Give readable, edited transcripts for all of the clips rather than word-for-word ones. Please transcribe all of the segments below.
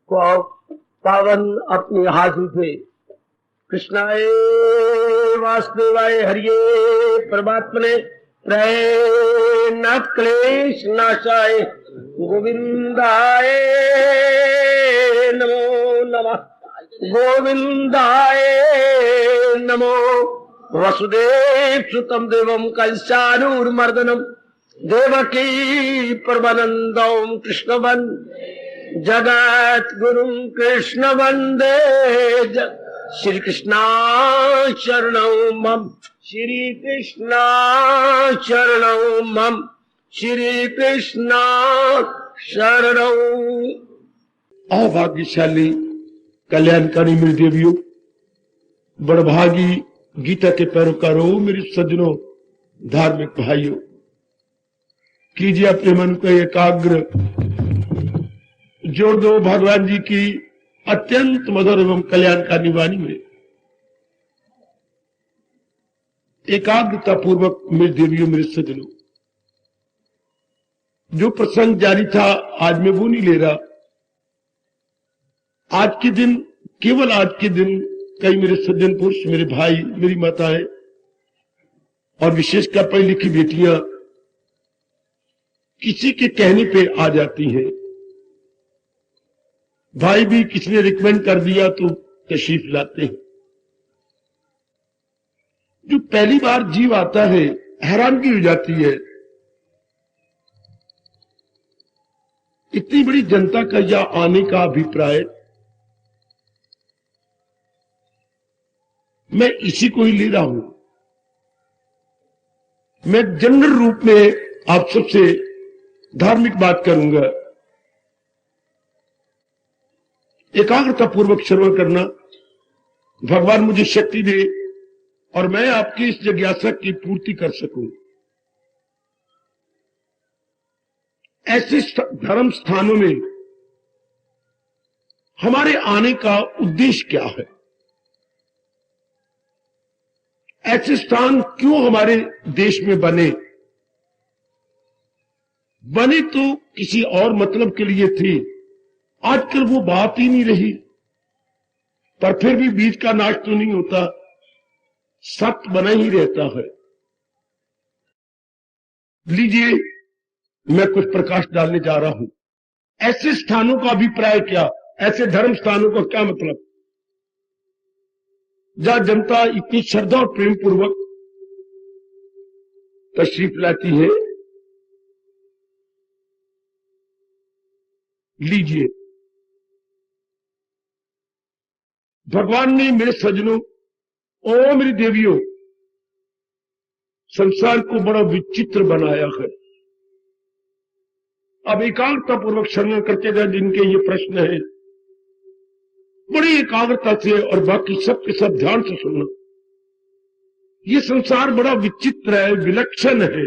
पावन अपने हाथ से कृष्णाय वासुदेवाय हरिये परमात्मने प्रयनाथ क्लेश नाशाय गोविंदाय नमो नमः गोविंदाय नमो वसुदेव सुतम देवम कंसानूर्मर्दनम देवकी परमानंदम कृष्णवन जगत गुरु कृष्ण वंदे श्री कृष्णा शरणौ मम श्री कृष्णा शरणौ मम श्री कृष्णा शरणौ। अभाग्यशाली कल्याणकारी मेरी देवियों, बड़भागी गीता के पैरोकारों, मेरे सज्जनों, धार्मिक भाइयों, कीजिए अपने मन को एकाग्र, जोड़ दो भगवान जी की अत्यंत मधुर एवं कल्याणकारी वाणी में। एकाग्रता पूर्वक मेरे देवियों, मेरे सज्जनों, जो प्रसंग जारी था आज मैं वो नहीं ले रहा। आज के दिन, केवल आज के दिन, कई मेरे सज्जन पुरुष, मेरे भाई, मेरी माताएं और विशेषकर पढ़ी लिखी बेटियां किसी के कहने पे आ जाती हैं। भाई भी किसी ने रिकमेंड कर दिया तो तशरीफ लाते हैं। जो पहली बार जीव आता है हैरानगी हो जाती है, इतनी बड़ी जनता का यह आने का अभिप्राय, मैं इसी को ही ले रहा हूं। मैं जनरल रूप में आप सबसे धार्मिक बात करूंगा। एकाग्रता पूर्वक श्रवण करना, भगवान मुझे शक्ति दे और मैं आपकी इस जिज्ञासा की पूर्ति कर सकूं। ऐसे धर्म स्थानों में हमारे आने का उद्देश्य क्या है? ऐसे स्थान क्यों हमारे देश में बने तो किसी और मतलब के लिए थे। आजकल वो बात ही नहीं रही, पर फिर भी बीज का नाश तो नहीं होता, सत्य बना ही रहता है। लीजिए, मैं कुछ प्रकाश डालने जा रहा हूं। ऐसे स्थानों का अभिप्राय क्या, ऐसे धर्म स्थानों का क्या मतलब, जहां जनता इतनी श्रद्धा और प्रेम पूर्वक तशरीफ लाती है। लीजिए, भगवान ने मेरे सज्जनों और मेरी देवियों संसार को बड़ा विचित्र बनाया है। अब एकाग्रता पूर्वक श्रवण करके जाए, जिनके ये प्रश्न है, बड़ी एकाग्रता से और बाकी सबके सब ध्यान से सुनना। ये संसार बड़ा विचित्र है, विलक्षण है।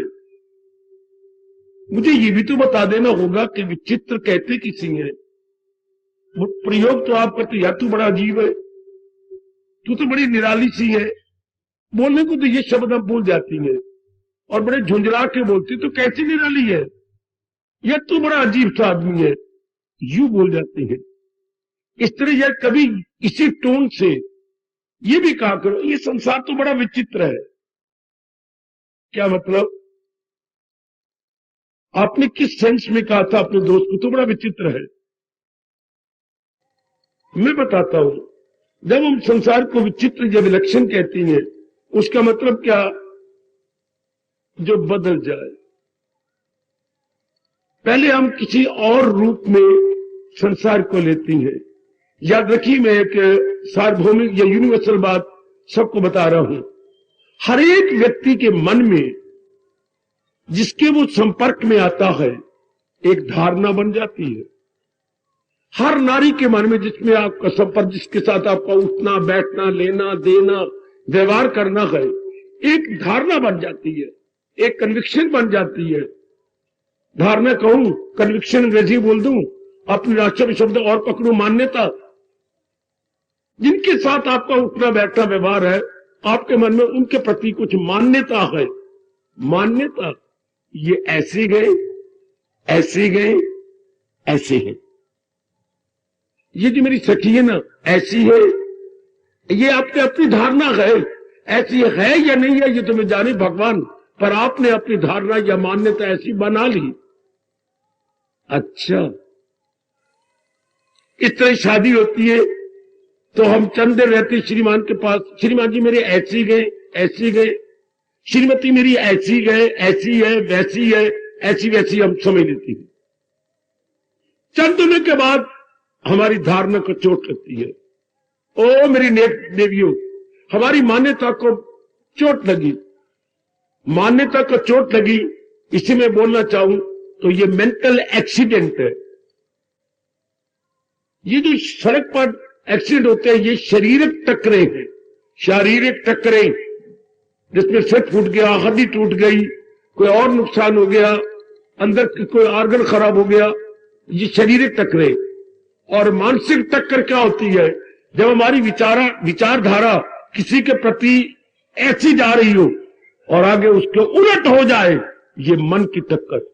मुझे ये भी तो बता देना होगा कि विचित्र कहते किसी है। वो प्रयोग तो आप करते, या तू बड़ा अजीब है, तू तो बड़ी निराली सी है। बोलने को तो ये शब्द आप बोल जाती है और बड़े झुंझला के बोलती, तो कैसी निराली है, या तू बड़ा अजीब सा आदमी है, यूं बोल जाती है। इस तरह यार कभी इसी टोन से ये भी कहा करो, ये संसार तो बड़ा विचित्र है। क्या मतलब? आपने किस सेंस में कहा था अपने दोस्त को तो बड़ा विचित्र है? मैं बताता हूं। जब हम संसार को विचित्र या विलक्षण कहती हैं, उसका मतलब क्या? जो बदल जाए। पहले हम किसी और रूप में संसार को लेती हैं। याद रखिए, मैं एक सार्वभौमिक या यूनिवर्सल बात सबको बता रहा हूं। हर एक व्यक्ति के मन में जिसके वो संपर्क में आता है, एक धारणा बन जाती है। हर नारी के मन में जिसमें आपका संपर्क, जिसके साथ आपका उठना बैठना, लेना देना, व्यवहार करना है, एक धारणा बन जाती है, एक कन्विक्शन बन जाती है। धारणा कहूं, कन्विक्शन अंग्रेजी बोल दूं, अपनी राष्ट्रीय शब्द और पकड़ू, मान्यता। जिनके साथ आपका उठना बैठना व्यवहार है, आपके मन में उनके प्रति कुछ मान्यता है। मान्यता, ये ऐसे गए, ऐसे गए, ऐसे हैं। ये जो मेरी सखी है ना ऐसी है, ये आपकी अपनी धारणा है, ऐसी है या नहीं है ये तो मैं जाने भगवान, पर आपने अपनी धारणा या मान्यता ऐसी बना ली। अच्छा, इस तरह शादी होती है तो हम चंद देर रहते श्रीमान के पास, श्रीमान जी मेरे ऐसी गए, श्रीमती मेरी ऐसी गए, ऐसी है, वैसी है, ऐसी वैसी हम समझ लेती है। चंद दिनों के बाद हमारी धारणा को चोट लगती है। ओ मेरी नेक देवियों, हमारी मान्यता को चोट लगी, मान्यता को चोट लगी। इसी में बोलना चाहूं तो ये मेंटल एक्सीडेंट है। ये जो सड़क पर एक्सीडेंट होते हैं ये शारीरिक टक्करें हैं, शारीरिक टक्करें जिसमें सिर फूट गया, हड्डी टूट गई, कोई और नुकसान हो गया, अंदर कोई ऑर्गन खराब हो गया, ये शारीरिक टक्करें। और मानसिक टक्कर क्या होती है? जब हमारी विचारधारा किसी के प्रति ऐसी जा रही हो और आगे उसके उलट हो जाए, ये मन की टक्कर।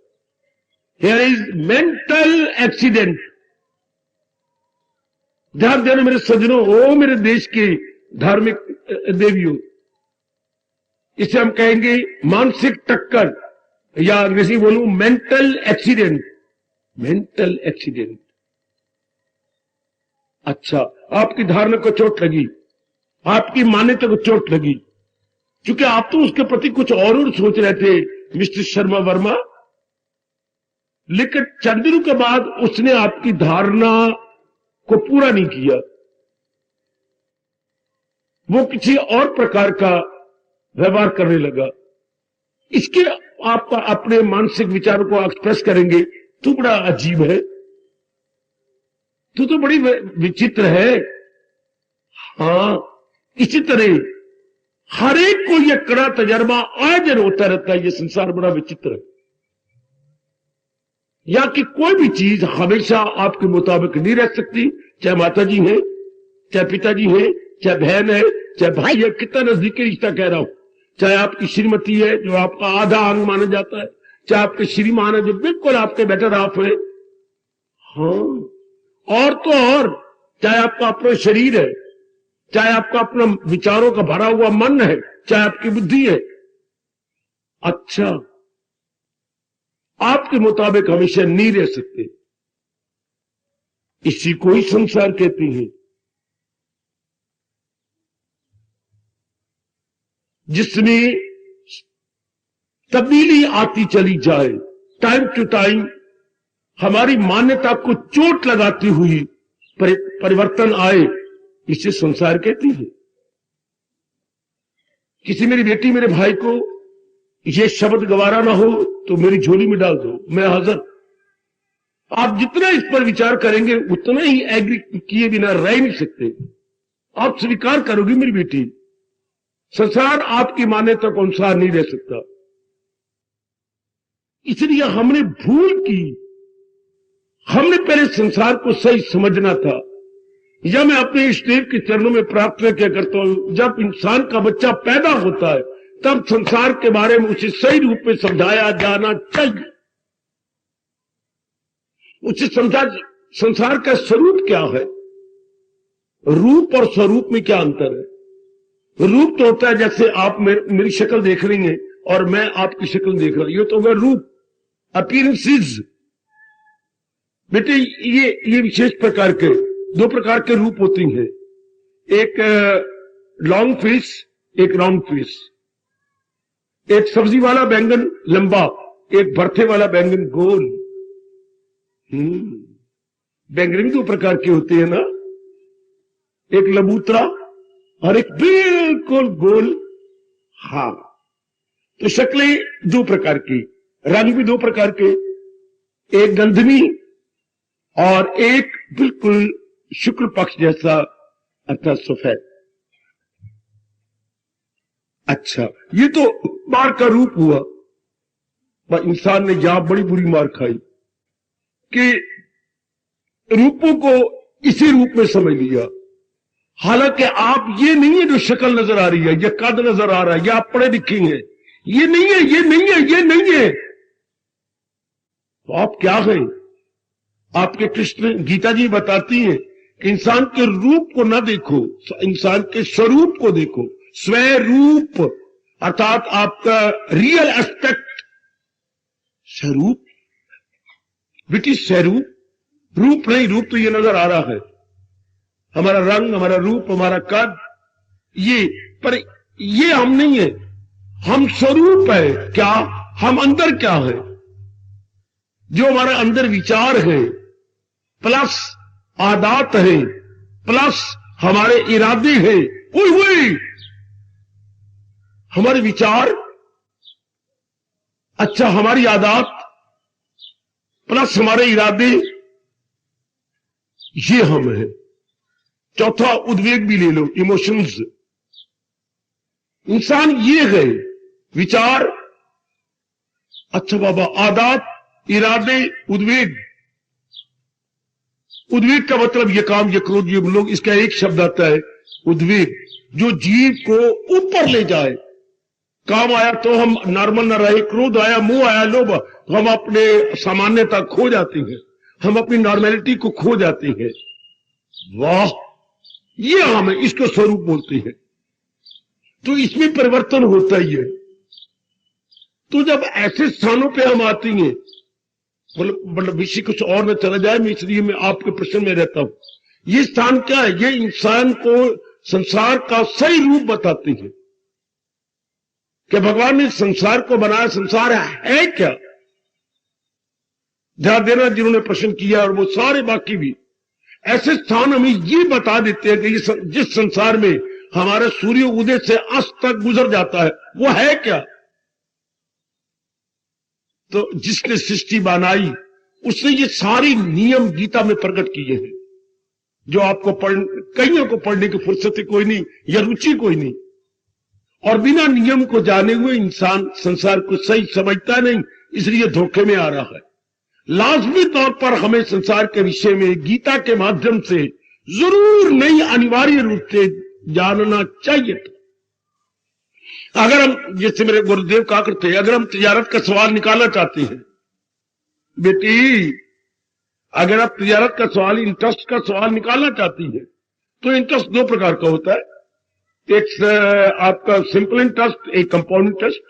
Here is mental accident. ध्यान देना मेरे सज्जनों, ओ मेरे देश के धार्मिक देवियों, इसे हम कहेंगे मानसिक टक्कर, या अंग्रेजी बोलूं मेंटल एक्सीडेंट। Mental accident. अच्छा, आपकी धारणा को चोट लगी, आपकी मान्यता को चोट लगी, क्योंकि आप तो उसके प्रति कुछ और सोच रहे थे मिस्टर शर्मा वर्मा, लेकिन चंद दिनों के बाद उसने आपकी धारणा को पूरा नहीं किया, वो किसी और प्रकार का व्यवहार करने लगा। इसके आप अपने मानसिक विचारों को एक्सप्रेस करेंगे, तू बड़ा अजीब है, तू तो बड़ी विचित्र है। हाँ, इसी तरह हर एक को यह कड़ा तजर्बा आज होता रहता है, ये संसार बड़ा विचित्र है, या कि कोई भी चीज हमेशा आपके मुताबिक नहीं रह सकती, चाहे माता जी है, चाहे पिताजी है, चाहे बहन है, चाहे भाई है, कितना नजदीकी रिश्ता कह रहा हूं, चाहे आपकी श्रीमती है जो आपका आधा अंग माना जाता है, चाहे आपके श्रीमान है जो बिल्कुल आपके बेटर हाफ है, हाँ, और तो और चाहे आपका अपना शरीर है, चाहे आपका अपना विचारों का भरा हुआ मन है, चाहे आपकी बुद्धि है, अच्छा, आपके मुताबिक हमेशा नहीं रह सकते। इसी को ही संसार कहते हैं, जिसमें तब्दीली आती चली जाए, टाइम टू टाइम हमारी मान्यता को चोट लगाती हुई परिवर्तन आए, इसे संसार कहती है। किसी मेरी बेटी मेरे भाई को ये शब्द गवारा ना हो तो मेरी झोली में डाल दो, मैं हाजिर। आप जितना इस पर विचार करेंगे उतना ही एग्री किए बिना रह नहीं सकते। आप स्वीकार करोगी मेरी बेटी, संसार आपकी मान्यता के अनुसार नहीं रह सकता। इसलिए हमने भूल की, हमने पहले संसार को सही समझना था। या मैं अपने ईष्टदेव के चरणों में प्रार्थना क्या करता हूं, जब इंसान का बच्चा पैदा होता है तब संसार के बारे में उसे सही रूप में समझाया जाना चाहिए। उसे समझा संसार का स्वरूप क्या है, रूप और स्वरूप में क्या अंतर है। रूप तो होता है जैसे आप मेरी शक्ल देख रही हैं और मैं आपकी शक्ल देख रहा हूं, ये तो होगा रूप, अपीयरेंसेस। बेटे ये विशेष प्रकार के दो प्रकार के रूप होती हैं, एक लॉन्ग फेस, एक राउंड फेस। एक सब्जी वाला बैंगन लंबा, एक भरथे वाला बैंगन गोल। बैंगन भी दो प्रकार के होते हैं ना, एक लबूतरा और एक बिल्कुल गोल। हाँ, तो शक्लें दो प्रकार की, रंग भी दो प्रकार के, एक गंधनी और एक बिल्कुल शुक्ल पक्ष जैसा अर्थात सफेद। अच्छा, ये तो मार का रूप हुआ। इंसान ने यहां बड़ी बुरी मार खाई कि रूपों को इसी रूप में समझ लिया। हालांकि आप ये नहीं है जो शक्ल नजर आ रही है, ये कद नजर आ रहा है, ये आप पढ़े लिखे हैं, ये नहीं है, ये नहीं है, ये नहीं है। तो आप क्या हैं? आपके कृष्ण गीता जी बताती हैं इंसान के रूप को ना देखो, इंसान के स्वरूप को देखो। स्वरूप अर्थात आपका रियल एस्पेक्ट। स्वरूप, विट इज स्वरूप? रूप नहीं, रूप तो ये नजर आ रहा है, हमारा रंग, हमारा रूप, हमारा कद, ये, पर ये हम नहीं है। हम स्वरूप है। क्या? हम अंदर क्या है? जो हमारा अंदर विचार है, प्लस आदात है, प्लस हमारे इरादे हैं, वही हमारे विचार, अच्छा हमारी आदात प्लस हमारे इरादे, ये हम है। चौथा उद्वेग भी ले लो, इमोशंस। इंसान ये है, विचार, अच्छा बाबा, आदात, इरादे, उद्वेग। उद्वेग का मतलब ये काम, ये क्रोध, ये लोग, इसका एक शब्द आता है उद्वेग, जो जीव को ऊपर ले जाए। काम आया तो हम नॉर्मल न रहे, क्रोध आया, मोह आया, लोभ, तो हम अपने सामान्यता खो जाते हैं, हम अपनी नॉर्मेलिटी को खो जाते हैं। वाह, ये हम है, इसको स्वरूप बोलते हैं। तो इसमें परिवर्तन होता ही है। तो जब ऐसे स्थानों पे हम आते हैं, मतलब विषय कुछ और न चला जाए, मैं इसलिए मैं आपके प्रश्न में रहता हूं। ये स्थान क्या है? ये इंसान को संसार का सही रूप बताते हैं कि भगवान ने संसार को बनाया। संसार है क्या? ध्यान देना जिन्होंने प्रश्न किया, और वो सारे बाकी भी ऐसे स्थान हमें ये बता देते हैं कि ये जिस संसार में हमारे सूर्य उदय से अस्त तक गुजर जाता है, वो है क्या? तो जिसने सृष्टि बनाई, उसने ये सारी नियम गीता में प्रकट किए हैं, जो आपको कईयों को पढ़ने की फुर्सत कोई नहीं या रुचि कोई नहीं। और बिना नियम को जाने हुए इंसान संसार को सही समझता नहीं, इसलिए धोखे में आ रहा है। लाजमी तौर पर हमें संसार के विषय में गीता के माध्यम से जरूर नहीं, अनिवार्य रूप से जानना चाहिए था। अगर हम, जैसे मेरे गुरुदेव कहा करते हैं, अगर हम तिजारत का सवाल निकालना चाहते हैं, बेटी अगर आप तिजारत का सवाल, इंटरेस्ट का सवाल निकालना चाहती है, तो इंटरेस्ट दो प्रकार का होता है। एक आपका सिंपल इंटरेस्ट, एक कंपाउंड इंटरेस्ट,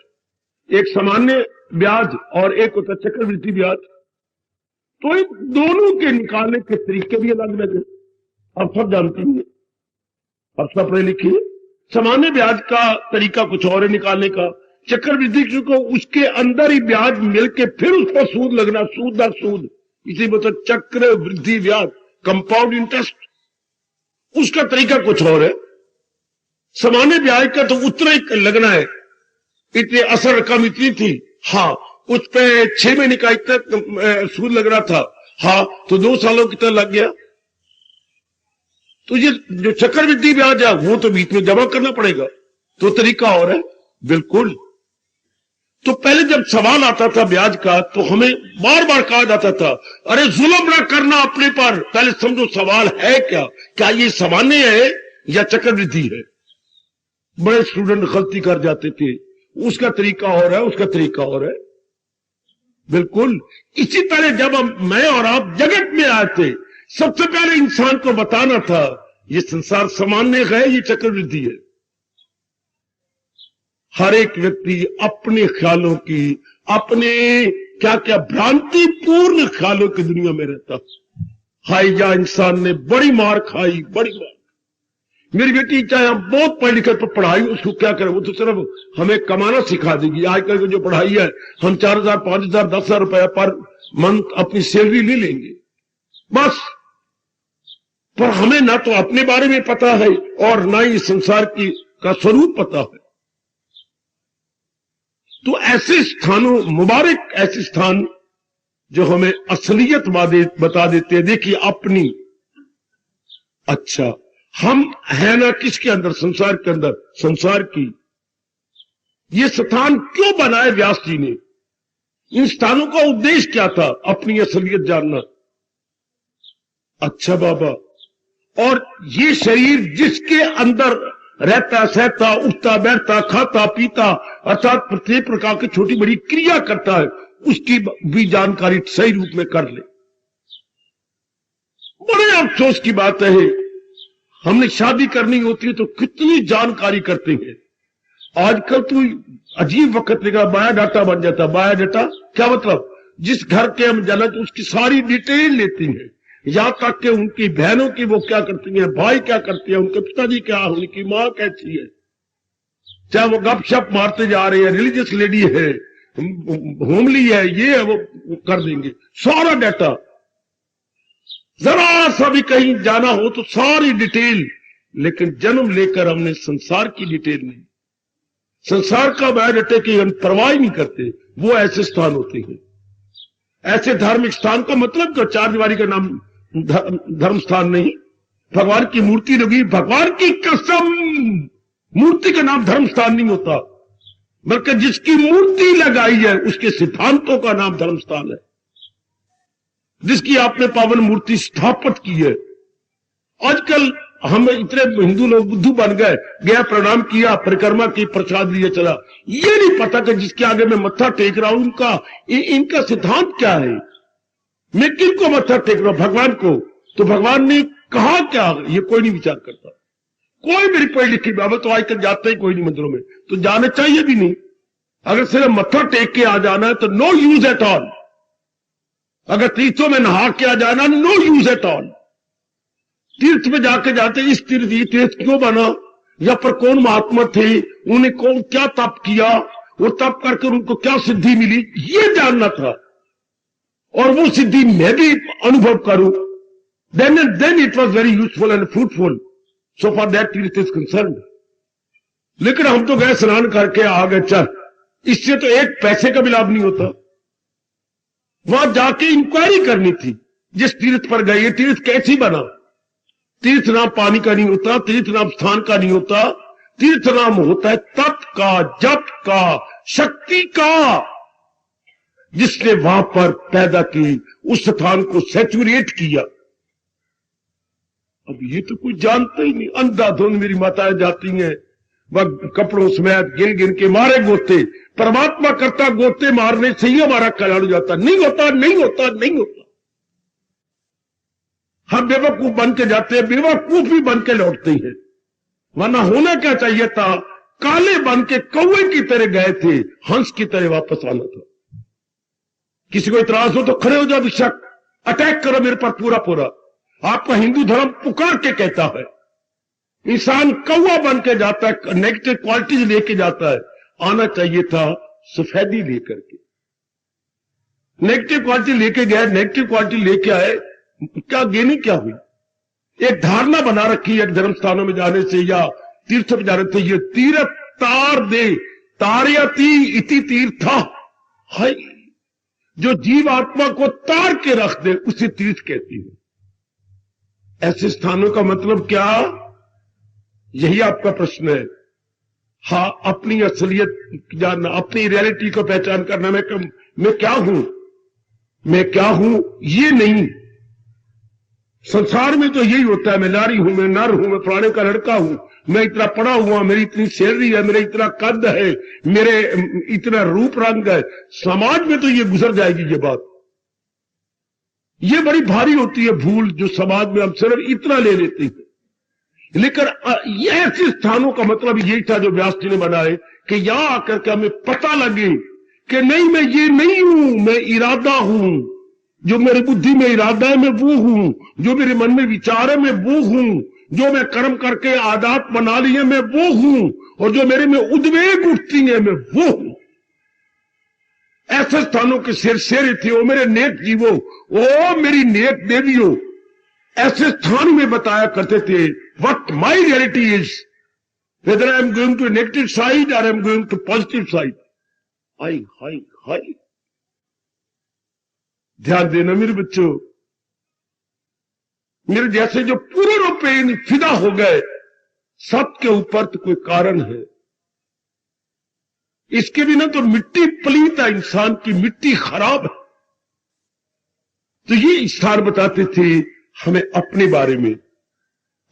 एक सामान्य ब्याज और एक होता है चक्रवृद्धि ब्याज। तो इन दोनों के निकालने के तरीके भी अलग अलग है, आप सब जानती हैं, आप सब पढ़े लिखे। सामान्य ब्याज का तरीका कुछ और है निकालने का, चक्रवृद्धि को उसके अंदर ही ब्याज मिलके फिर उस पर सूद लगना, सूद दर सूद, इसी मतलब चक्र वृद्धि ब्याज, कंपाउंड इंटरेस्ट, उसका तरीका कुछ और है। सामान्य ब्याज का तो उतना ही लगना है, इतनी असर रकम इतनी थी, हाँ, उस पे 6 महीने का इतना सूद लग रहा था, हाँ, तो 2 सालों कितना लग गया। तो ये जो चक्रवृद्धि ब्याज है वो तो बीच में जमा करना पड़ेगा, तो तरीका और है, बिल्कुल। तो पहले जब सवाल आता था ब्याज का, तो हमें बार बार कहा जाता था, अरे जुल्म ना करना अपने पर, पहले समझो सवाल है क्या ये सामान्य है या चक्रवृद्धि है। बड़े स्टूडेंट गलती कर जाते थे, उसका तरीका और है, उसका तरीका और है, बिल्कुल। इसी तरह जब मैं और आप जगत में आए थे, सबसे पहले इंसान को बताना था ये संसार सामान्य है, ये चक्रवृद्धि है। हर एक व्यक्ति अपने ख्यालों की, अपने क्या क्या भ्रांतिपूर्ण ख्यालों की दुनिया में रहता। हाईजा इंसान ने बड़ी मार खाई, बड़ी मार। मेरी बेटी चाहे हम बहुत पढ़ लिख पर पढ़ाई, उसको क्या करें, वो तो सिर्फ हमें कमाना सिखा देगी। आजकल की जो पढ़ाई है, हम 4,000, 5,000, 10,000 रुपया पर मंथ अपनी सैलरी ले लेंगे बस। पर हमें ना तो अपने बारे में पता है और ना ही संसार का स्वरूप पता है। तो ऐसे स्थानों, मुबारक ऐसे स्थान जो हमें असलियत बता देते हैं। देखिए अपनी, अच्छा हम है ना किसके अंदर, संसार के अंदर, संसार की। ये स्थान क्यों बनाए व्यास जी ने, इन स्थानों का उद्देश्य क्या था, अपनी असलियत जानना। अच्छा बाबा, और ये शरीर जिसके अंदर रहता, सहता, उठता, बैठता, खाता, पीता, अर्थात प्रत्येक प्रकार की छोटी बड़ी क्रिया करता है, उसकी भी जानकारी सही रूप में कर ले। बड़े अफसोस की बात है, हमने शादी करनी होती है तो कितनी जानकारी करते हैं। आजकल तो अजीब वक्त लेगा, बायोडाटा बन जाता है। बायोडाटा क्या मतलब? जिस घर के हम जाना तो उसकी सारी डिटेल लेती हैं, यहां तक कि उनकी बहनों की वो क्या करती हैं, भाई क्या करती है, उनके पिताजी क्या, उनकी माँ कैसी है, चाहे वो गपशप मारते जा रहे हैं, रिलीजियस लेडी है, होमली है, ये है, वो कर देंगे सारा डाटा। जरा सा भी कहीं जाना हो तो सारी डिटेल। लेकिन जन्म लेकर हमने संसार की डिटेल नहीं, संसार का बायोडाटा की हम परवाह नहीं करते। वो ऐसे स्थान होते हैं, ऐसे धार्मिक स्थान का मतलब क्या? चार दीवारी का नाम धर्म स्थान नहीं, भगवान की मूर्ति लगी, भगवान की कसम मूर्ति का नाम धर्म स्थान नहीं होता, बल्कि जिसकी मूर्ति लगाई है उसके सिद्धांतों का नाम धर्म स्थान है, जिसकी आपने पावन मूर्ति स्थापित की है। आजकल हम इतने हिंदू लोग बुद्धू बन गए, गया प्रणाम किया, परिक्रमा की, प्रसाद लिए चला। ये नहीं पता कि जिसके आगे मैं मत्था टेक रहा हूं इनका सिद्धांत क्या है। मैं किनको मत्था टेक रहा हूं? भगवान को। तो भगवान ने कहा क्या, ये कोई नहीं विचार करता। कोई मेरी पढ़ी लिखी बाबा तो आजकल जाते ही कोई नहीं मंदिरों में, तो जाने चाहिए भी नहीं। अगर सिर्फ मत्था टेक के आ जाना है तो नो यूज एट ऑल। अगर तीर्थों में नहा के आ जाना, नो यूज एट ऑल। तीर्थ में जाके जाते इस तीर्थ, ये तीर्थ क्यों बना, या पर कौन महात्मा थे, उन्हें कौन क्या तप किया, वो तप करके उनको क्या सिद्धि मिली, ये जानना था। और वो सिद्धि मैं भी अनुभव करूं, then it was very useful and fruitful so far that तीर्थ is concerned। लेकिन हम तो गए स्नान करके आ गए, चल, इससे तो एक पैसे का भी लाभ नहीं होता। वहां जाके इंक्वायरी करनी थी, जिस तीर्थ पर गए, ये तीर्थ कैसी बना। तीर्थ नाम पानी का नहीं होता, तीर्थ नाम स्थान का नहीं होता, तीर्थ नाम होता है तप का, जप का, शक्ति का, जिसने वहां पर पैदा की, उस स्थान को सैचुरेट किया। अब ये तो कोई जानता ही नहीं। अंधाधुंध मेरी माताएं जाती हैं, वह कपड़ों समेत गिन गिन के मारे गोते। परमात्मा करता गोते मारने से ही हमारा कल्याण हो जाता। नहीं होता, नहीं होता, नहीं होता। हम बेवकूफ बन के जाते हैं, बेवकूफ भी बन के लौटते हैं। वरना होना क्या चाहिए था, काले बन के कौवे की तरह गए थे, हंस की तरह वापस आना था। किसी को इतराज हो तो खड़े हो जाओ, बेशक अटैक करो मेरे पर पूरा पूरा। आपका हिंदू धर्म पुकार के कहता है, इंसान कौवा बन के जाता है, नेगेटिव क्वालिटीज लेके जाता है। आना चाहिए था सफेदी लेकर के। नेगेटिव क्वालिटी लेके गए, नेगेटिव क्वालिटी लेके आए, क्या गेनी क्या हुई। एक धारणा बना रखी है धर्म स्थानों में जाने से या तीर्थ में जाने से, ये तीर्थ तार दे, तारयती इति तीर्था, है जो जीव आत्मा को तार के रख दे उसे तीर्थ कहती है। ऐसे स्थानों का मतलब क्या, यही आपका प्रश्न है। हाँ, अपनी असलियत जानना, अपनी रियलिटी को पहचान करना, मैं क्या हूं, मैं क्या हूं, ये नहीं। संसार में तो यही होता है, मैं नारी हूं, मैं नर हूं, मैं फलाने का लड़का हूं, मैं इतना पढ़ा हुआ, मेरी इतनी सैलरी है, मेरा इतना कद है, मेरे इतना रूप रंग है। समाज में तो ये गुजर जाएगी ये बात। ये बड़ी भारी होती है भूल, जो समाज में हम सिर्फ इतना ले लेते हैं। लेकिन ये ऐसे स्थानों का मतलब यही था जो व्यास जी ने बनाए, कि यहां आकर के हमें पता लगे कि नहीं, मैं ये नहीं हूं, मैं इरादा हूं। जो मेरी बुद्धि में इरादा है मैं वो हूं, जो मेरे मन में विचार है मैं वो हूं, जो मैं कर्म करके आदत बना ली है मैं वो हूं, और जो मेरे में उद्वेग उठती है मैं वो हूं। ऐसे स्थानों के शेर थे, ओ मेरे नेक जीवो, ओ मेरी नेक देवियों। ऐसे स्थान में बताया करते थे what my reality is, whether I am going to negative side और I am going to positive side. Hi hi hi, ध्यान देना मेरे बच्चों। मेरे जैसे जो पूरे रूप में फिदा हो गए, सबके ऊपर तो कोई कारण है। इसके बिना तो मिट्टी पलीत है, इंसान की मिट्टी खराब है। तो ये स्थान बताते थे हमें अपने बारे में,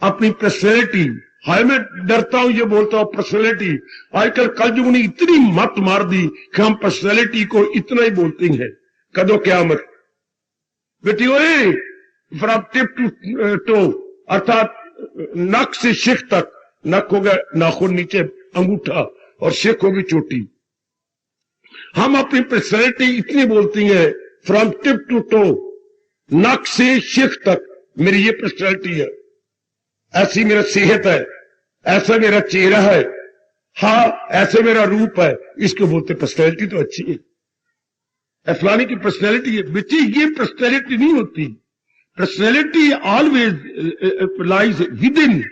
अपनी पर्सनैलिटी। हाय, मैं डरता हूं ये बोलता हूं पर्सनैलिटी। आजकल कलयुग ने इतनी मत मार दी कि हम पर्सनैलिटी को इतना ही बोलते हैं। कदो क्या मत बेटी, ओए फ्रॉम टिप टू टो, अर्थात नख से शिख तक, नख हो गया नाखून, नीचे अंगूठा, और शिख होगी चोटी। हम अपनी पर्सनैलिटी इतनी बोलती है, फ्रॉम टिप टू टो, नख से शिख तक मेरी ये पर्सनैलिटी है, ऐसी मेरा सेहत है, ऐसा मेरा चेहरा है, हाँ ऐसे मेरा रूप है, इसको बोलते पर्सनैलिटी तो अच्छी है, फलानी की पर्सनैलिटी है। बेटी ये पर्सनैलिटी नहीं होती, personality always lies with in.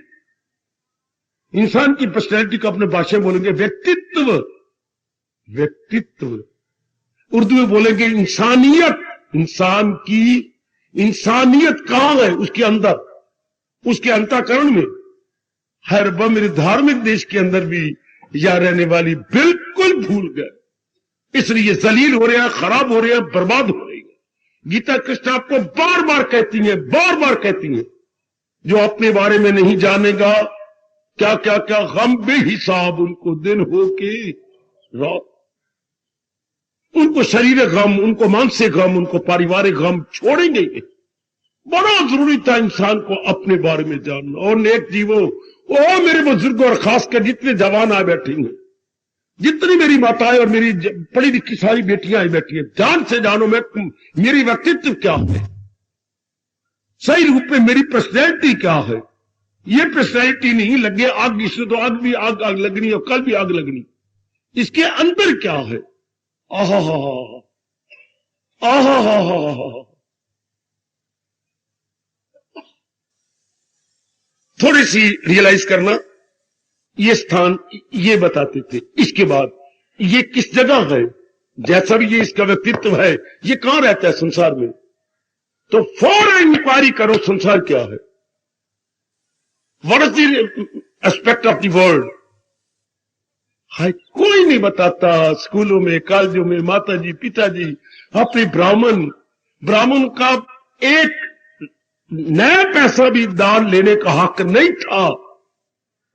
इंसान की पर्सनैलिटी को अपने भाषा में बोलेंगे व्यक्तित्व, व्यक्तित्व उर्दू में बोलेंगे इंसानियत। इंसान की इंसानियत कहां है? उसके अंदर, उसके अंतःकरण में। हर वह मेरे धार्मिक देश के अंदर भी यह रहने वाली बिल्कुल भूल गए, इसलिए जलील हो रहे हैं, खराब हो रहे हैं, बर्बाद हो रही है। गीता कृष्ण आपको बार बार कहती है, बार बार कहती है, जो अपने बारे में नहीं जानेगा, क्या क्या क्या गम बेहिसाब उनको दिन हो के रात, उनको शरीर गम, उनको मानसिक गम, उनको पारिवारिक गम छोड़ेंगे। बड़ा जरूरी था इंसान को अपने बारे में जानना। और नेक जीवो, ओ मेरे बुजुर्गों और खासकर जितने जवान आए बैठे हैं, जितनी मेरी माताएं और मेरी पढ़ी लिखी सारी बेटियां आई बैठी हैं, जान से जानो मैं मेरी व्यक्तित्व क्या है, सही रूप में मेरी पर्सनैलिटी क्या है। ये पर्सनैलिटी नहीं लगे आग, इससे तो आग भी आग आग लगनी और कल भी आग लगनी, इसके अंदर क्या है। आहा हा आहा हा हा। थोड़ी सी रियलाइज करना, ये स्थान ये बताते थे। इसके बाद ये किस जगह है, जैसा भी ये इसका व्यक्तित्व है, ये कहां रहता है संसार में, तो फौरन इंक्वायरी करो संसार क्या है, what is the aspect of the world. Hi कोई नहीं बताता, स्कूलों में कॉलेजों में माताजी पिताजी अपने ब्राह्मण का एक नया पैसा भी दान लेने का हक नहीं था।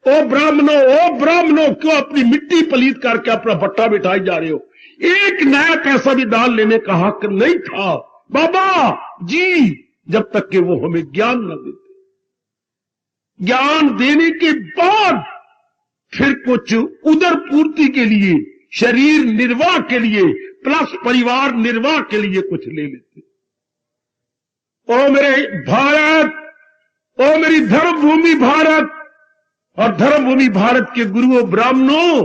ओ ब्राह्मणों क्यों अपनी मिट्टी पलीत करके अपना भट्टा बिठाई जा रहे हो, एक नया पैसा भी दान लेने का हक नहीं था बाबा जी, जब तक कि वो हमें ज्ञान न देते। ज्ञान देने के बाद फिर कुछ उदर पूर्ति के लिए, शरीर निर्वाह के लिए प्लस परिवार निर्वाह के लिए कुछ ले लेते। ओ मेरे भारत, ओ मेरी धर्मभूमि भारत और धर्मभूमि भारत के गुरुओं ब्राह्मणों,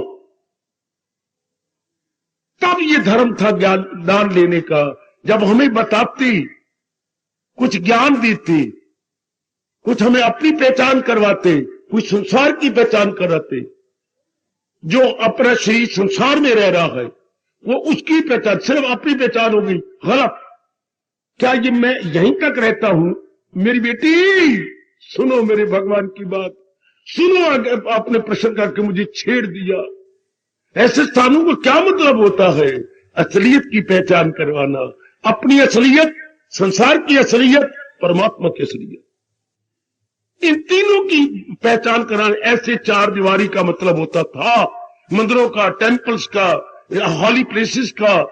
तब ये धर्म था ज्ञान दान लेने का, जब हमें बताते, कुछ ज्ञान देते, कुछ हमें अपनी पहचान करवाते, कुछ संसार की पहचान कराते। जो अपना शरीर संसार में रह रहा है वो उसकी पहचान, सिर्फ अपनी पहचान होगी, गलत। क्या ये मैं यहीं तक रहता हूं? मेरी बेटी सुनो मेरे भगवान की बात, सुनो। आपने प्रश्न करके मुझे छेड़ दिया। ऐसे स्थानों को क्या मतलब होता है? असलियत की पहचान करवाना, अपनी असलियत, संसार की असलियत, परमात्मा की असलियत, इन तीनों की पहचान कराना। ऐसे चार दीवारी का मतलब होता था मंदिरों का, टेम्पल्स का, हॉली प्लेसेस का,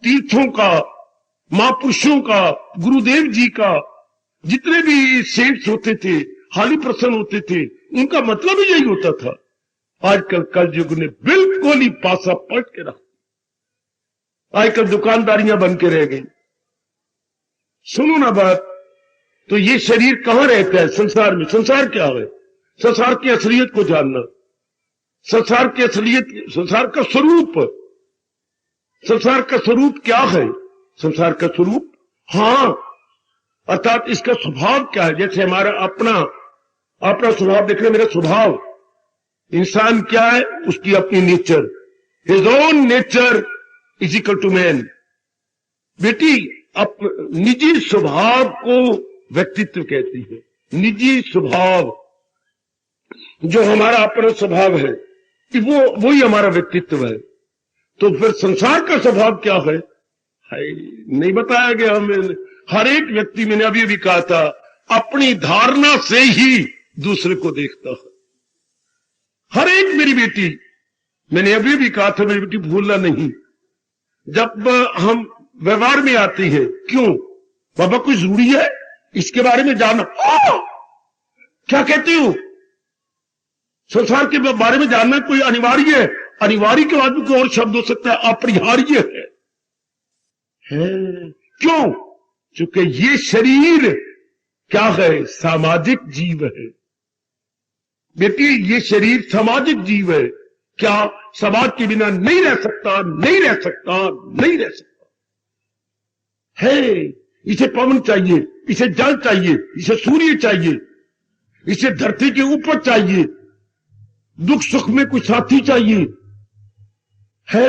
तीर्थों का, महापुरुषों का, गुरुदेव जी का, जितने भी सेंट्स होते थे, हाली पर्सन होते थे, उनका मतलब ही यही होता था। आजकल कल युग ने बिल्कुल ही पासा पलट के रखा। आजकल दुकानदारियां बन के रह गई। सुनो ना बात, तो ये शरीर कहां रहता है? संसार में। संसार क्या है? संसार की असलियत को जानना, संसार की असलियत, संसार का स्वरूप, संसार का स्वरूप क्या है? संसार का स्वरूप, हां, अर्थात इसका स्वभाव क्या है? जैसे हमारा अपना स्वभाव देख रहे, मेरा स्वभाव, इंसान क्या है? उसकी अपनी nature, his own nature is equal to man. बेटी निजी स्वभाव को व्यक्तित्व कहती है। निजी स्वभाव जो हमारा अपना स्वभाव है, कि वो ही हमारा व्यक्तित्व है। तो फिर संसार का स्वभाव क्या है? नहीं बताया गया हमें। हर एक व्यक्ति, मैंने अभी भी कहा था, अपनी धारणा से ही दूसरे को देखता है। हर एक मेरी बेटी, मैंने अभी भी कहा था, मेरी बेटी भूलना नहीं, जब हम व्यवहार में आती है, क्यों बाबा कोई जरूरी है? इसके बारे में जानना। क्या कहते हो? संसार के बारे में जानना कोई अनिवार्य है? अनिवार्य के बाद भी कोई और शब्द हो सकता है, अपरिहार्य है। क्यों? क्योंकि ये शरीर क्या है? सामाजिक जीव है बेटी, ये शरीर सामाजिक जीव है। क्या समाज के बिना नहीं रह सकता, नहीं रह सकता, नहीं रह सकता है। इसे पवन चाहिए, इसे जल चाहिए, इसे सूर्य चाहिए, इसे धरती के ऊपर चाहिए, दुख सुख में कुछ साथी चाहिए है।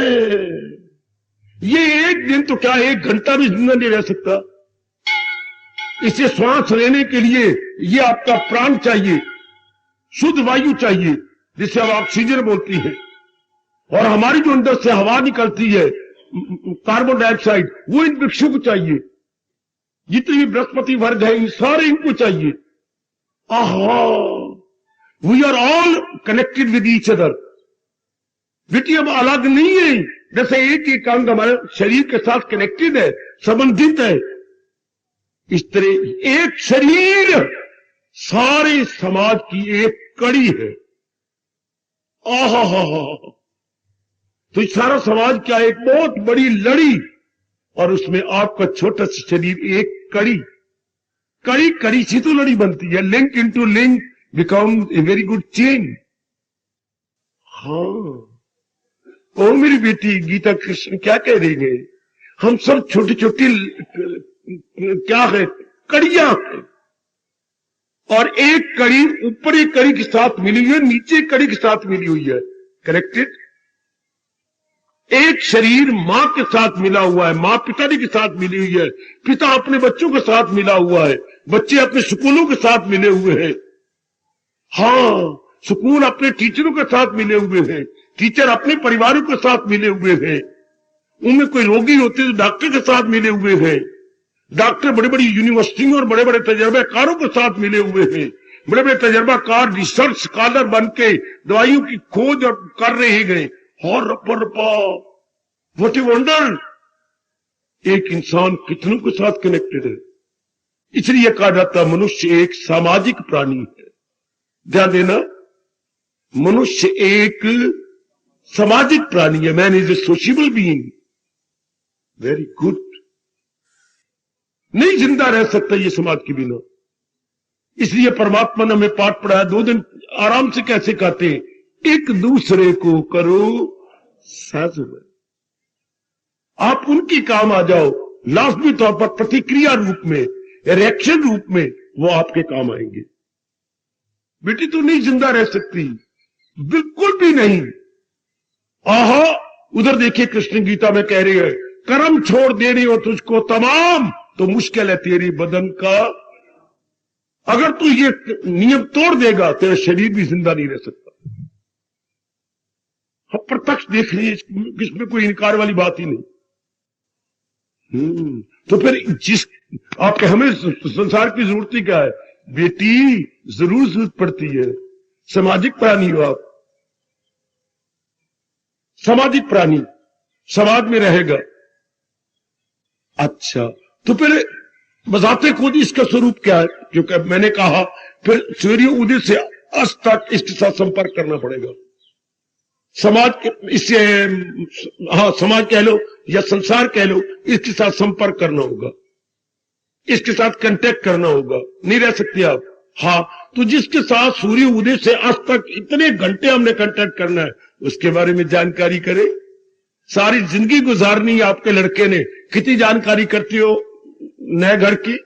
ये एक दिन तो क्या, एक घंटा भी जिंदा नहीं रह सकता। इसे श्वास लेने के लिए ये आपका प्राण चाहिए, शुद्ध वायु चाहिए जिसे हम ऑक्सीजन बोलती है। और हमारी जो अंदर से हवा निकलती है कार्बन डाइऑक्साइड, वो इन वृक्षों को चाहिए। जितने भी बृहस्पति वर्ग है, इन सारे इनको चाहिए। आहा, we are all connected with each other. बेटी अब अलग नहीं है, जैसे एक एक अंग हमारे शरीर के साथ कनेक्टेड है, संबंधित है, इस तरह एक शरीर सारे समाज की एक कड़ी है। आहा, तो इस सारा समाज क्या, एक बहुत बड़ी लड़ी, और उसमें आपका छोटा सा शरीर एक कड़ी। कड़ी कड़ी से तो लड़ी बनती है। Link into link become a very good chain. हाँ, ओ मेरी बेटी गीता कृष्ण क्या कह रही है? हम सब छोटी छोटी क्या है, कड़ियां हैं, और एक कड़ी ऊपर एक कड़ी के साथ मिली हुई है, नीचे एक कड़ी के साथ मिली हुई है, करेक्टेड। एक शरीर मां के साथ मिला हुआ है, मां पिताजी के साथ मिली हुई है, पिता अपने बच्चों के साथ मिला हुआ है, बच्चे अपने स्कूलों के साथ मिले हुए हैं। हाँ, स्कूल अपने टीचरों के साथ मिले हुए हैं, टीचर अपने परिवारों के साथ मिले हुए हैं। उनमें कोई रोगी होते तो डॉक्टर के साथ मिले हुए हैं, डॉक्टर बड़ी बड़ी यूनिवर्सिटियों और बड़े बड़े तजर्बाकारों के साथ मिले हुए हैं। बड़े बड़े तजर्बाकार रिसर्च स्कॉलर बन के दवाइयों की खोज और कर रहे हैं। और व्हाट ए वंडर, एक इंसान कितनों के साथ कनेक्टेड है। इसलिए कहा जाता मनुष्य एक सामाजिक प्राणी है। ध्यान देना, मनुष्य एक सामाजिक प्राणी है। Man is a सोशियबल being. Very good. नहीं जिंदा रह सकता ये समाज के बिना। इसलिए परमात्मा ने हमें पाठ पढ़ाया, 2 दिन आराम से कैसे कहते हैं, एक दूसरे को करो साझेदार। आप उनकी काम आ जाओ, लाजमी तौर पर प्रतिक्रिया रूप में, रिएक्शन रूप में वो आपके काम आएंगे। बेटी तो नहीं जिंदा रह सकती, बिल्कुल भी नहीं। आहा, उधर देखिए कृष्ण गीता में कह रही है, कर्म छोड़ देने हो तुझको तमाम, तो मुश्किल है तेरी बदन का। अगर तू ये नियम तोड़ देगा, तेरा शरीर भी जिंदा नहीं रह सकता। हम प्रत्यक्ष देख रहे हैं, इसमें कोई इनकार वाली बात ही नहीं। तो फिर जिस आपके हमें संसार की जरूरत ही क्या है? बेटी जरूर जरूरत पड़ती है। सामाजिक प्राणी हो आप, सामाजिक प्राणी, समाज में रहेगा। अच्छा, तो फिर बजाते खुद इसका स्वरूप क्या है? क्योंकि मैंने कहा फिर सूर्य उदय से अस्त तक इसके साथ संपर्क करना पड़ेगा। समाज इससे, हाँ समाज कह लो या संसार कह लो, इसके साथ संपर्क करना होगा, इसके साथ कांटेक्ट करना होगा, नहीं रह सकते आप। हाँ, तो जिसके साथ सूर्य उदय से अस्त तक इतने घंटे हमने कांटेक्ट करना है, उसके बारे में जानकारी करें। सारी जिंदगी गुजारनी है आपके लड़के ने, कितनी जानकारी करते हो नए घर की?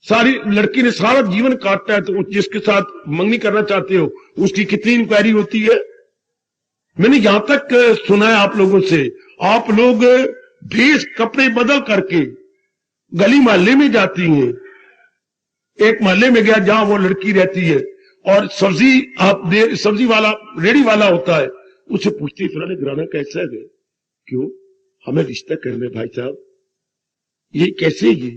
सारी लड़की ने सारा जीवन काटना है, तो जिसके साथ मंगनी करना चाहते हो उसकी कितनी इंक्वायरी होती है? मैंने यहां तक सुना है आप लोगों से, आप लोग भेष कपड़े बदल करके गली मोहल्ले में जाती हैं। एक मोहल्ले में गया जहां वो लड़की रहती है, और सब्जी आप सब्जी वाला रेडी वाला होता है, उससे पूछती फलाने घराना कैसा है? क्यों? हमें रिश्ता करना है भाई साहब। ये कैसे? ये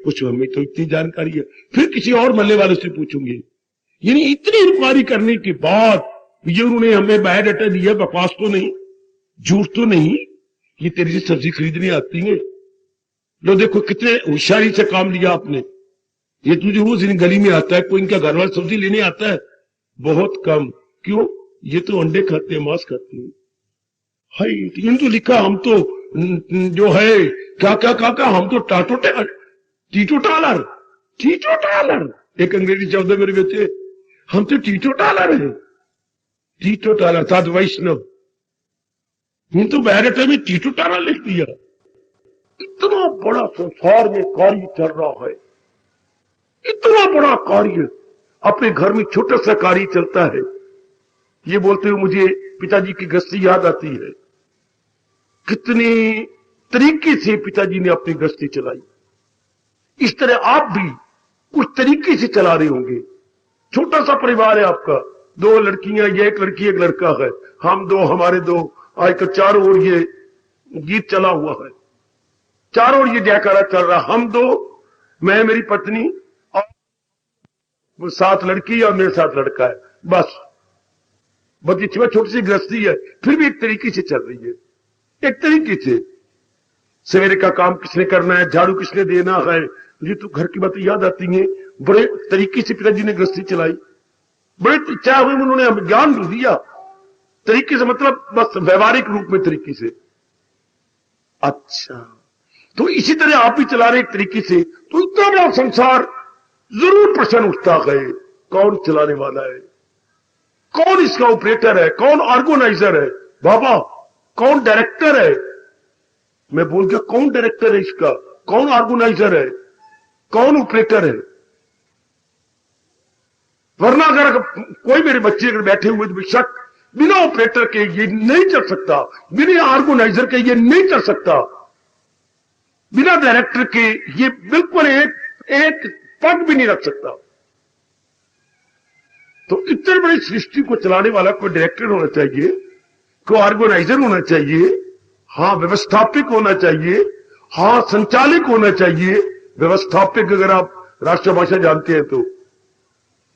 कुछ हमें तो इतनी जानकारी है। फिर किसी और मोहल्ले वाले से पूछूंगी। यानी इतनी इंक्वायरी करने के बाद ये उन्होंने हमें बायोडाटा दिया, बकवास तो नहीं, झूठ तो नहीं, ये तेरी से सब्जी खरीदने आती है, लो देखो कितने होशियारी से काम लिया आपने। ये तुझे रोज इन गली में आता है, कोई इनका घर वाला सब्जी लेने आता है? बहुत कम। क्यों? ये तो अंडे खाते हैं, मांस खाते हैं। हाय, इन तो लिखा हम तो जो है क्या क्या क्या क्या, हम तो टीटोटालर एक अंग्रेजी शब्द है मेरे बच्चे, हम तो टीटोटालर है। टीटोटालर साध वैष्णव, इन तो बैरटे में टीटोटालर लिख दिया। इतना बड़ा संसार में कार्य चल रहा है, इतना बड़ा कार्य। अपने घर में छोटा सा कार्य चलता है। ये बोलते हुए मुझे पिताजी की गृहस्थी याद आती है। कितने तरीके से पिताजी ने अपनी गृहस्थी चलाई। इस तरह आप भी कुछ तरीके से चला रहे होंगे। छोटा सा परिवार है आपका, 2 लड़कियां, ये एक लड़की एक लड़का है, हम 2, हमारे 2। आजकल चारों ओर ये गीत चला हुआ है, चारों ओर ये जयकारा चल रहा, हम 2, मैं, मेरी पत्नी और वो 7 लड़की और मेरे साथ लड़का है। बस छोटी सी गृहस्थी है, फिर भी एक तरीके से चल रही है। एक तरीके से सवेरे का काम किसने करना है, झाड़ू किसने देना है, ये तो घर की बातें याद आती हैं। बड़े तरीके से पिताजी ने गृहस्थी चलाई, बड़े चाहे हुए उन्होंने हमें ज्ञान भी दिया तरीके से, मतलब बस व्यवहारिक रूप में तरीके से। अच्छा, तो इसी तरह आप भी चला रहे एक तरीके से। तो इतना बड़ा संसार, जरूर प्रश्न उठता है, कौन चलाने वाला है, कौन इसका ऑपरेटर है, कौन ऑर्गेनाइजर है, बाबा कौन डायरेक्टर है। मैं बोल गया कौन डायरेक्टर है इसका, कौन ऑर्गेनाइजर है, कौन ऑपरेटर है। वरना अगर कोई मेरे बच्चे अगर बैठे हुए तो बेशक बिना ऑपरेटर के ये नहीं चल सकता, बिना ऑर्गेनाइजर के ये नहीं चल सकता, बिना डायरेक्टर के ये बिल्कुल एक पग भी नहीं रख सकता। तो इतने बड़ी सृष्टि को चलाने वाला कोई डायरेक्टर होना चाहिए, कोई ऑर्गेनाइजर होना चाहिए, हाँ व्यवस्थापक होना चाहिए, हाँ संचालक होना चाहिए। व्यवस्थापक अगर आप राष्ट्रभाषा जानते हैं तो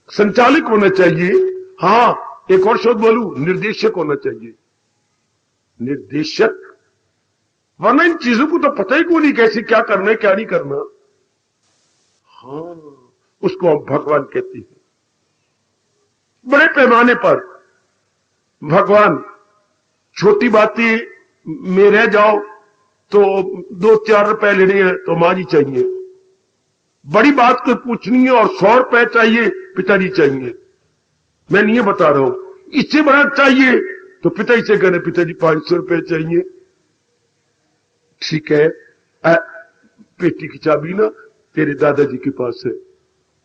संचालक होना चाहिए, हाँ एक और शब्द बोलूं, निर्देशक होना चाहिए। निर्देशक, वरना इन चीजों को तो पता ही क्यों नहीं कैसे क्या करना है क्या नहीं करना। हाँ, उसको हम भगवान कहते हैं। बड़े पैमाने पर भगवान, छोटी बातें में रह जाओ तो 2-4 रुपए लेने हैं तो मां जी चाहिए, बड़ी बात को पूछनी है और 100 रुपए चाहिए, पिताजी चाहिए। मैं नहीं बता रहा हूं, इससे बड़ा चाहिए तो पिताजी से कहने, पिताजी 500 रुपए चाहिए। ठीक है, पेटी की चाबी ना तेरे दादाजी के पास है,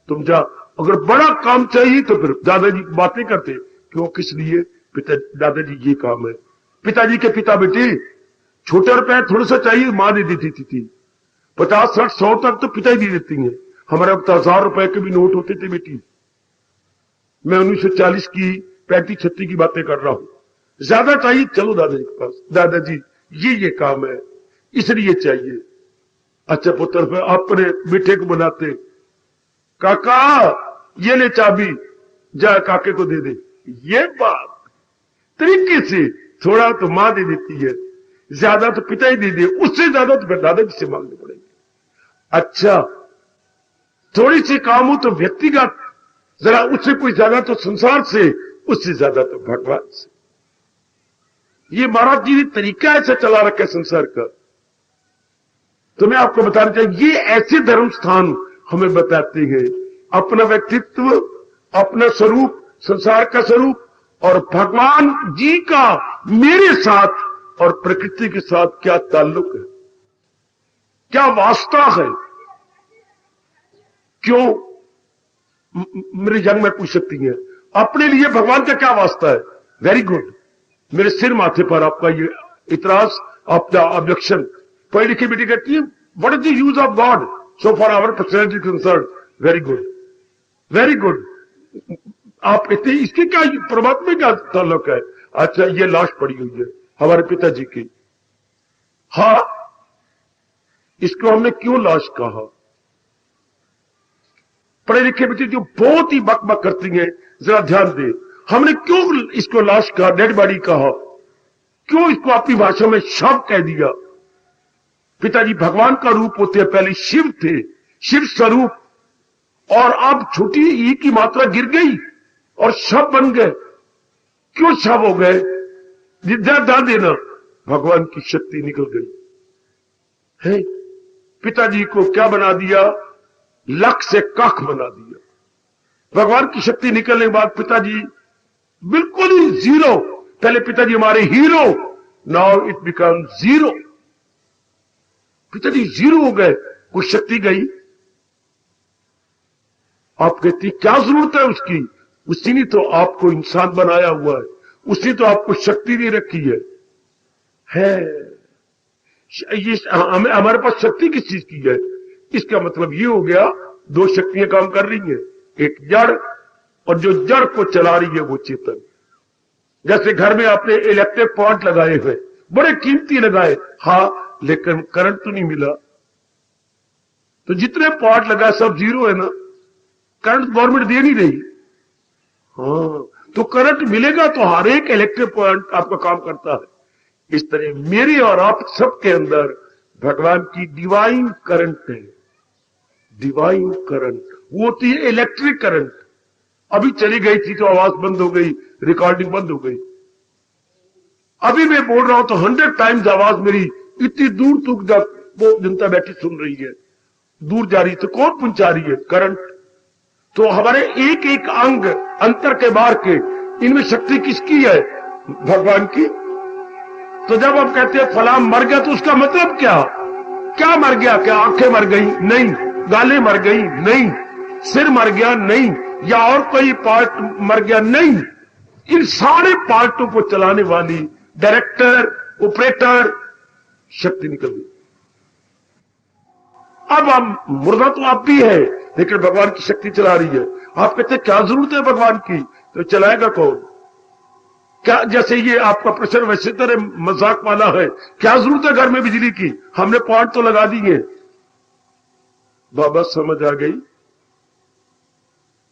तुम जा। अगर बड़ा काम चाहिए तो फिर दादाजी बातें करते, क्यों, किस लिए, दादाजी ये काम है। पिताजी के पिता बेटे, छोटे रुपए थोड़ा सा चाहिए, मां दे देती थी। 50, 60, 100 तक तो पिताजी दे देती हैं। हमारे वक्त 1000 रुपए के भी नोट होते थे बेटी। मैं 1940 की 35-36 की बातें कर रहा हूं। ज्यादा चाहिए, चलो दादाजी के पास, दादाजी ये काम है इसलिए चाहिए। अच्छा पुत्र, फिर अपने बेटे को बुलाते, काका ये ले चाबी, जा काके को दे दे। ये बात तरीके से, थोड़ा तो मां दे देती है, ज्यादा तो पिता ही दे दे, उससे ज्यादा तो फिर दादाजी से मांगने पड़ेंगे। अच्छा, थोड़ी सी काम हो तो व्यक्तिगत, जरा उससे कोई ज्यादा तो संसार से, उससे ज्यादा तो भगवान से। ये महाराज जी ने तरीका ऐसा चला रखा है संसार का। तो मैं आपको बताना चाहिए, ये ऐसे धर्म स्थान हमें बताते हैं अपना व्यक्तित्व, अपना स्वरूप, संसार का स्वरूप और भगवान जी का मेरे साथ और प्रकृति के साथ क्या ताल्लुक है, क्या वास्ता है। क्यों, मेरे जन्म में पूछ सकती हैं, अपने लिए भगवान का क्या वास्ता है। वेरी गुड, मेरे सिर माथे पर आपका ये इतराज, आपका ऑब्जेक्शन। पढ़ी लिखी बेटी कहती है, what is the use of God so for our personality concern. Very good, very good. आप कहते हैं इसके क्या, परमात्मा का ताल्लुक है। अच्छा, ये लाश पड़ी हुई है हमारे पिताजी की, हाँ, इसको हमने क्यों लाश कहा। पढ़े लिखे बेटे जो बहुत ही बकबक करती हैं, जरा ध्यान दे, हमने क्यों इसको लाश कहा, डेड बॉडी कहा, क्यों इसको अपनी भाषा में शव कह दिया। पिताजी भगवान का रूप होते हैं, पहले शिव थे, शिव स्वरूप, और अब छोटी ई की मात्रा गिर गई और शव बन गए। क्यों शव हो गए? विद्या दान देना, भगवान की शक्ति निकल गई है। पिताजी को क्या बना दिया? लख से कख बना दिया। भगवान की शक्ति निकलने के बाद पिताजी बिल्कुल ही जीरो। पहले पिताजी हमारे hero, now it become zero. पिताजी जीरो हो गए, वो शक्ति गई। आप कहती क्या जरूरत है उसकी? उसी ने तो आपको इंसान बनाया हुआ है, उसी तो आपको शक्ति दे रखी है। ये हमारे पास शक्ति किस चीज की है? इसका मतलब ये हो गया दो शक्तियां काम कर रही हैं, एक जड़, और जो जड़ को चला रही है वो चेतन। जैसे घर में आपने इलेक्ट्रिक पॉइंट लगाए हुए, बड़े कीमती लगाए, हाँ, लेकिन करंट तो नहीं मिला। तो जितने पॉइंट लगाए सब जीरो है ना, करंट गवर्नमेंट दे नहीं रही। हाँ, तो करंट मिलेगा तो हर एक इलेक्ट्रिक पॉइंट आपका काम करता है। इस तरह मेरे और आप सबके अंदर भगवान की डिवाइन करंट है। डिवाइन करंट वो होती है इलेक्ट्रिक करंट। अभी चली गई थी तो आवाज बंद हो गई, रिकॉर्डिंग बंद हो गई। अभी मैं बोल रहा हूं तो 100 टाइम्स आवाज मेरी इतनी दूर तक जब वो जनता बैठी सुन रही है, दूर जा रही, तो कौन पहुंचा रही है? करंट। तो हमारे एक एक अंग, अंतर के बाहर के, इनमें शक्ति किसकी है? भगवान की। तो जब हम कहते हैं फलां मर गया, तो उसका मतलब क्या? क्या मर गया? क्या आंखें मर गई? नहीं। गालें मर गई? नहीं। सिर मर गया? नहीं। या और कोई पार्ट मर गया? नहीं। इन सारे पार्टों को चलाने वाली डायरेक्टर, ऑपरेटर शक्ति निकल गई। अब हम मुर्दा तो आप भी है, लेकिन भगवान की शक्ति चला रही है। आप कहते हैं क्या जरूरत है भगवान की? तो चलाएगा कौन? क्या, जैसे ये आपका प्रश्न वैसे तरह मजाक वाला है, क्या जरूरत है घर में बिजली की? हमने पॉइंट तो लगा दिए। बाबा समझ आ गई?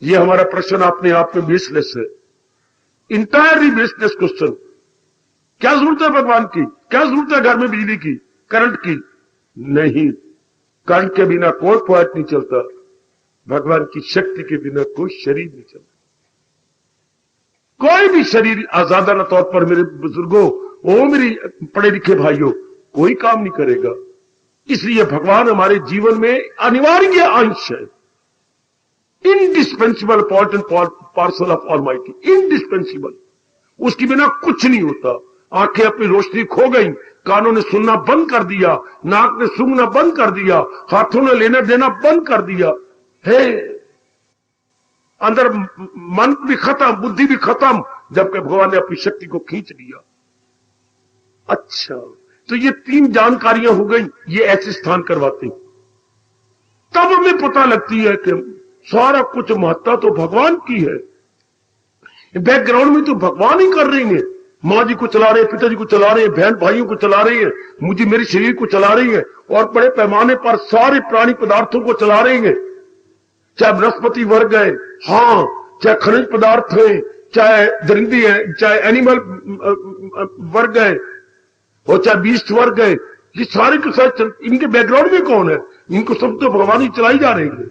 ये हमारा प्रश्न अपने आप में बेसलेस है, इंटायरली बेसलेस क्वेश्चन। क्या जरूरत है भगवान की? क्या जरूरत है घर में बिजली की, करंट की? नहीं, करंट के बिना कोई पॉइंट नहीं चलता। भगवान की शक्ति के बिना कोई शरीर नहीं चलता। कोई भी शरीर आजादाना तौर पर, मेरे बुजुर्गों, ओ मेरे पढ़े लिखे भाइयों, कोई काम नहीं करेगा। इसलिए भगवान हमारे जीवन में अनिवार्य अंश है, indispensable part and parcel of almighty, indispensable. उसके बिना कुछ नहीं होता। आंखें अपनी रोशनी खो गई, कानों ने सुनना बंद कर दिया, नाक ने सूंघना बंद कर दिया, हाथों ने लेना देना बंद कर दिया है, अंदर मन भी खत्म, बुद्धि भी खत्म, जबकि भगवान ने अपनी शक्ति को खींच लिया। अच्छा, तो ये 3 जानकारियां हो गई, ये ऐसे स्थान करवाते। तब हमें पता लगती है कि सारा कुछ महत्ता तो भगवान की है। बैकग्राउंड में तो भगवान ही कर रहे हैं। माँ जी को चला रहे हैं, पिताजी को चला रहे हैं, बहन भाइयों को चला रही है, मुझे मेरे शरीर को चला रही है, और बड़े पैमाने पर सारे प्राणी पदार्थों को चला रहे हैं। चाहे वनस्पति वर्ग है, हाँ, चाहे खनिज पदार्थ है, चाहे दरिंदी है, चाहे एनिमल वर्ग है, और चाहे बीस्ट वर्ग है, ये सारे के सारे इनके बैकग्राउंड में कौन है? इनको सब तो भगवान ही चलाई जा रही है।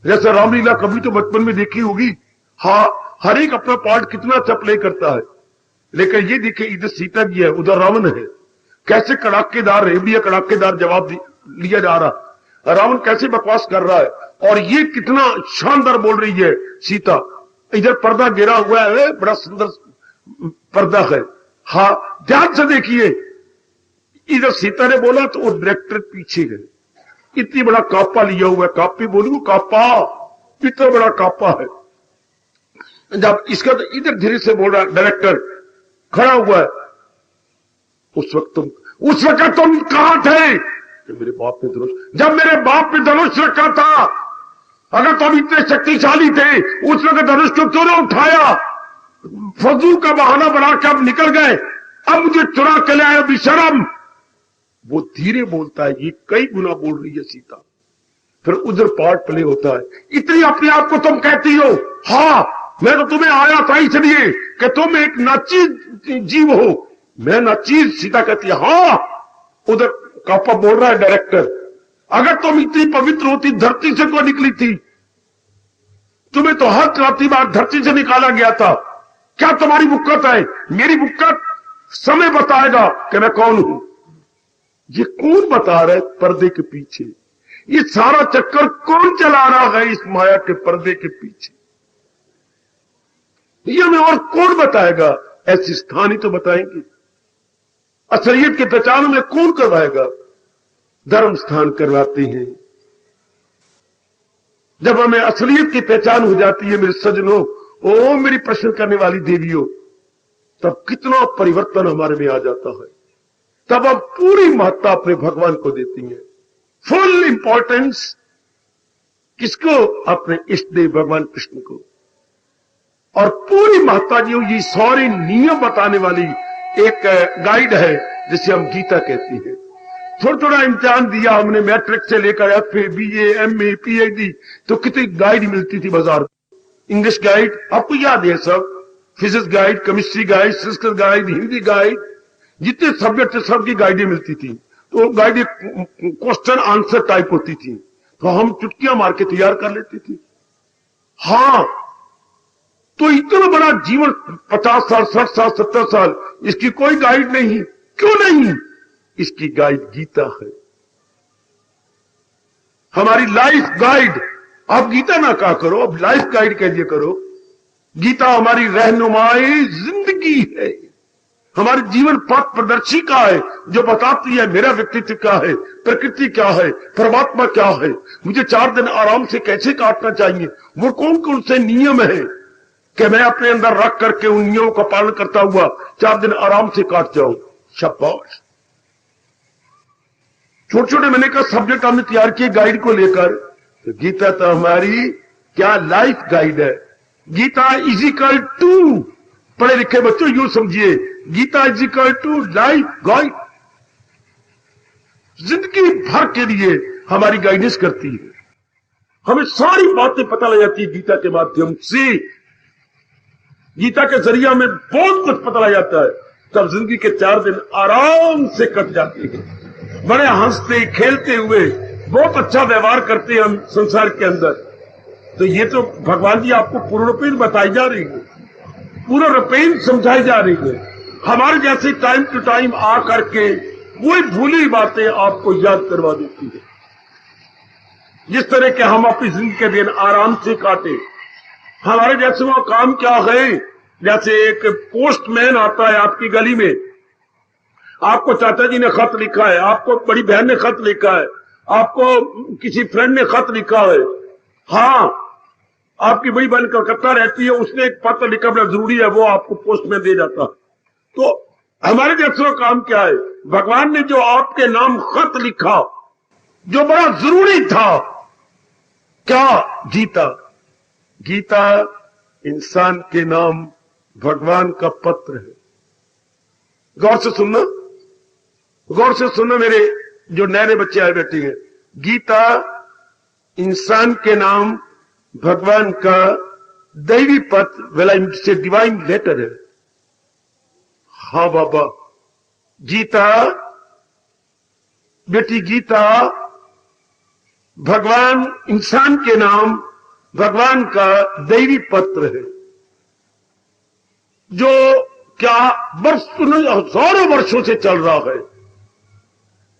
जैसे रामलीला कभी तो बचपन में देखी होगी, हाँ, हर एक अपना पार्ट कितना अच्छा प्ले करता है। लेकिन ये देखिए, इधर सीता जी है, उधर रावण है, कैसे कड़ाकेदार, रेबड़िया कड़ाकेदार जवाब लिया जा रहा। रावण कैसे बकवास कर रहा है, और ये कितना शानदार बोल रही है सीता। इधर पर्दा गिरा हुआ है, बड़ा सुंदर पर्दा है। हाँ, ध्यान से देखिए, इधर सीता ने बोला तो वो डायरेक्टर पीछे गए, इतनी बड़ा कापा लिया हुआ है, कापी बोली वो कापा, इतना बड़ा कापा है। जब इसका तो इधर धीरे से बोल रहा डायरेक्टर, खड़ा हुआ है। उस वक्त तुम कहां थे? मेरे बाप ने धनुष, जब मेरे बाप ने धनुष रखा था, अगर तुम इतने शक्तिशाली थे, उस वक्त धनुष को क्यों नहीं उठाया? फजूल का बहाना बना के अब निकल गए, अब मुझे चुरा के ले आए बेशरम। वो धीरे बोलता है, ये कई गुना बोल रही है सीता। फिर उधर पार्ट प्ले होता है, इतनी अपने आप को तुम कहती हो, हाँ, मैं तो तुम्हें आया था इसलिए कि तुम एक नाचीज जीव हो। मैं नाचीज? सीता कहती है हाँ। उधर कापा बोल रहा है डायरेक्टर, अगर तुम इतनी पवित्र होती धरती से क्यों निकली थी? तुम्हें तो हर क्रांति बाद धरती से निकाला गया था। क्या तुम्हारी बुक्कत है? मेरी बुक्कत समय बताएगा कि मैं कौन हूं। ये कौन बता रहा है पर्दे के पीछे? ये सारा चक्कर कौन चला रहा है इस माया के पर्दे के पीछे? ये हमें और कौन बताएगा? ऐसे स्थान ही तो बताएंगे। असलियत की पहचान में कौन करवाएगा? धर्म स्थान करवाते हैं। जब हमें असलियत की पहचान हो जाती है मेरे सज्जनों, ओ मेरी प्रश्न करने वाली देवियों, तब कितना परिवर्तन हमारे में आ जाता है। तब हम पूरी महत्ता अपने भगवान को देती हैं, फुल इंपॉर्टेंस। किसको? अपने इष्ट देव भगवान कृष्ण को। और पूरी महत्ता जो ये सारे नियम बताने वाली एक गाइड है जिसे हम गीता कहते हैं। थोड़ा थोड़ा इम्तिहान दिया हमने, मैट्रिक से लेकर FA, BA, MA, PhD, तो कितनी गाइड मिलती थी बाजार में। इंग्लिश गाइड आपको याद है सब, physics guide, chemistry guide, Sanskrit guide, Hindi guide, जितने सब्जेक्ट थे सबकी गाइडें मिलती थी। तो गाइड क्वेश्चन आंसर टाइप होती थी, तो हम चुटकियां मार के तैयार कर लेते थे। हाँ, तो इतना बड़ा जीवन 50 साल, 60 साल, 70 साल, इसकी कोई गाइड नहीं। क्यों नहीं? इसकी गाइड गीता है, हमारी लाइफ गाइड। आप गीता ना कहा करो, अब लाइफ गाइड कह दिया करो। गीता हमारी रहनुमाई जिंदगी है, हमारी जीवन पथ प्रदर्शिका है, जो बताती है मेरा व्यक्तित्व क्या है, प्रकृति क्या है, परमात्मा क्या है, मुझे 4 दिन आराम से कैसे काटना चाहिए, वो कौन कौन से नियम है कि मैं अपने अंदर रख करके उन नियमों का पालन करता हुआ 4 दिन आराम से काट जाऊं। शाबाश। छोटे छोटे मैंने कहा सब्जेक्ट हमने तैयार किए गाइड को लेकर, तो गीता तो हमारी क्या लाइफ गाइड है। गीता इजिकल टू, पढ़े लिखे बच्चों यूं समझिए, Gita is equal to life guide. जिंदगी भर के लिए हमारी गाइडेंस करती है। हमें सारी बातें पता लग जाती है गीता के माध्यम से। गीता के जरिए हमें बहुत कुछ पता लग जाता है, तब जिंदगी के 4 दिन आराम से कट जाते हैं। बड़े हंसते खेलते हुए बहुत अच्छा व्यवहार करते हैं हम संसार के अंदर। तो ये तो भगवान जी आपको पूर्ण रूपेण बताई जा रही है, पूर्ण रूपेण समझाई जा रही है। हमारे जैसे टाइम टू टाइम आ करके वही भूली बातें आपको याद करवा देती है। जिस तरह के हम अपनी जिंदगी के दिन आराम से काटे, हमारे जैसे वो काम क्या है, जैसे एक पोस्टमैन आता है आपकी गली में, आपको चाचा जी ने खत लिखा है, आपको बड़ी बहन ने खत लिखा है, आपको किसी फ्रेंड ने खत लिखा है। हाँ, आपकी बड़ी बहन कलकत्ता रहती है, उसने एक पत्र लिखा, बड़ा जरूरी है, वो आपको पोस्ट में दे जाता। तो हमारे जैसे काम क्या है, भगवान ने जो आपके नाम खत लिखा जो बड़ा जरूरी था, क्या? गीता। गीता इंसान के नाम भगवान का पत्र है। गौर से सुनना, गौर से सुनना मेरे जो नए बच्चे आए बैठे हैं। गीता इंसान के नाम भगवान का दैवी पत्र, वेला से डिवाइन लेटर है। हाँ बाबा, गीता बेटी, गीता भगवान इंसान के नाम भगवान का दैवी पत्र है, जो क्या हजारों वर्षों से चल रहा है।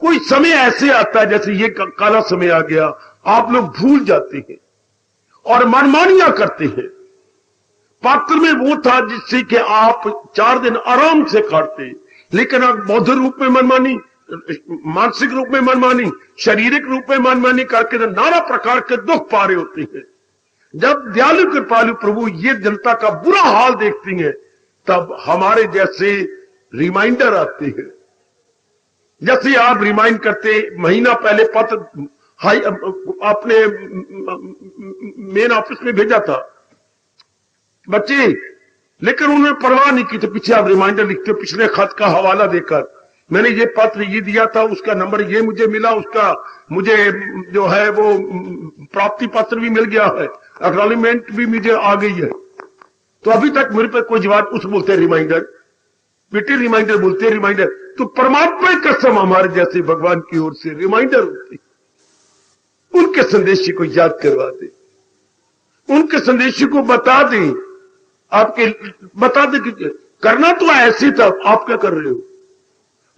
कोई समय ऐसे आता है जैसे ये काला समय आ गया, आप लोग भूल जाते हैं और मनमानियां करते हैं। पात्र में वो था जिससे कि आप 4 दिन आराम से काटते, लेकिन अब बौद्ध रूप में मनमानी, मानसिक रूप में मनमानी, शारीरिक रूप में मनमानी करके नाना प्रकार के दुख पा रहे होते हैं। जब दयालु कृपालु प्रभु ये जनता का बुरा हाल देखती हैं, तब हमारे जैसे रिमाइंडर आते हैं। जैसे आप रिमाइंड करते, महीना पहले पत्र हाई अपने मेन ऑफिस में भेजा था बच्चे, लेकिन उन्होंने परवाह नहीं की। तो पीछे आप रिमाइंडर लिखते, पिछले खत का हवाला देकर, मैंने ये पत्र ये दिया था, उसका नंबर ये मुझे मिला, उसका मुझे जो है वो प्राप्ति पत्र भी मिल गया है, एक्नॉलेजमेंट भी मुझे आ गई है। तो अभी तक मेरे पे कोई जवाब, उस बोलते रिमाइंडर, बेटे रिमाइंडर बोलते रिमाइंडर, तो परमात्मा की कसम हमारे जैसे भगवान की ओर से रिमाइंडर होती, उनके संदेशी को याद करवा दे, उनके संदेशी को बता दें, आपके बता दे कि करना तो ऐसे था, आप क्या कर रहे हो।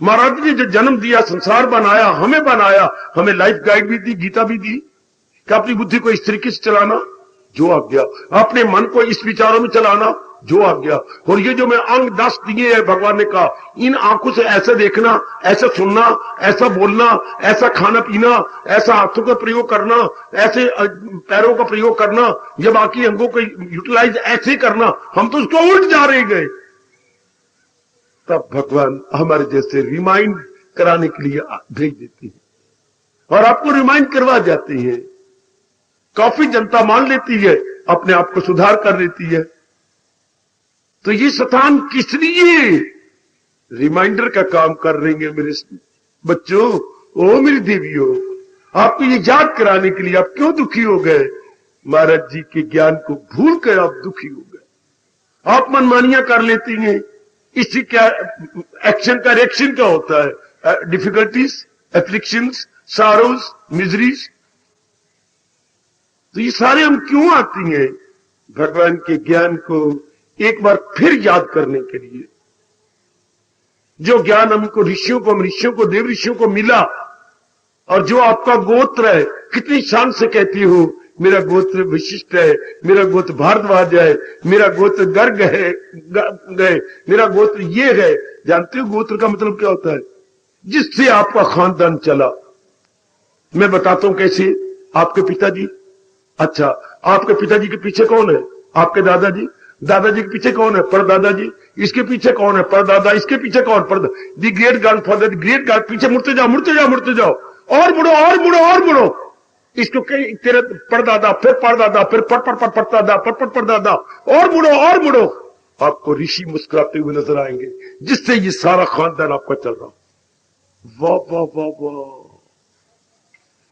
महाराज ने जो जन्म दिया, संसार बनाया, हमें लाइफ गाइड भी दी, गीता भी दी कि अपनी बुद्धि को इस तरीके से चलाना जो आ गया, अपने मन को इस विचारों में चलाना जो आ गया। और ये जो मैं अंग 10 दिए है भगवान ने कहा, इन आंखों से ऐसे देखना, ऐसे सुनना, ऐसा बोलना, ऐसा खाना पीना, ऐसा हाथों का प्रयोग करना, ऐसे पैरों का प्रयोग करना, ये बाकी अंगों को यूटिलाइज ऐसे करना, हम तो उसको उल्ट जा रहे गए। तब भगवान हमारे जैसे रिमाइंड कराने के लिए भेज देती है और आपको रिमाइंड करवा जाते हैं। काफी जनता मान लेती है, अपने आप को सुधार कर लेती है। तो ये शैतान किस लिए रिमाइंडर का काम कर रहे हैं मेरे बच्चों, ओ मेरी देवियों, आपको ये याद कराने के लिए आप क्यों दुखी हो गए। महाराज जी के ज्ञान को भूल कर आप दुखी हो गए, आप मनमानियां कर लेती हैं। इसी क्या एक्शन का रिएक्शन क्या होता है, डिफिकल्टीज, एफ्लिक्शंस, सारोज, मिजरीज। तो ये सारे हम क्यों आती हैं, भगवान के ज्ञान को एक बार फिर याद करने के लिए। जो ज्ञान हमको ऋषियों को देव ऋषियों को मिला, और जो आपका गोत्र है, कितनी शान से कहती हो मेरा गोत्र विशिष्ट है, मेरा गोत्र भारद्वाज है, मेरा गोत्र गर्ग है, मेरा गोत्र ये है। जानते हो गोत्र का मतलब क्या होता है, जिससे आपका खानदान चला। मैं बताता हूं कैसे। आपके पिताजी, अच्छा आपके पिताजी के पीछे कौन है, आपके दादाजी, दादाजी के पीछे कौन है, परदादाजी, इसके पीछे कौन है, परदादा, इसके पीछे कौन, the great grandfather, great grand, पीछे मुड़ते जाओ मुड़ते जाओ मुड़ते जाओ, और मुड़ो और मुड़ो और मुड़ो। इसको कई तेरे परदादा, फिर परदादा, फिर परदादा, परदादा, और मुड़ो। आपको ऋषि मुस्कुराते हुए नजर आएंगे, जिससे ये सारा खानदान आपका चल रहा। वाह वाह वाह वाह।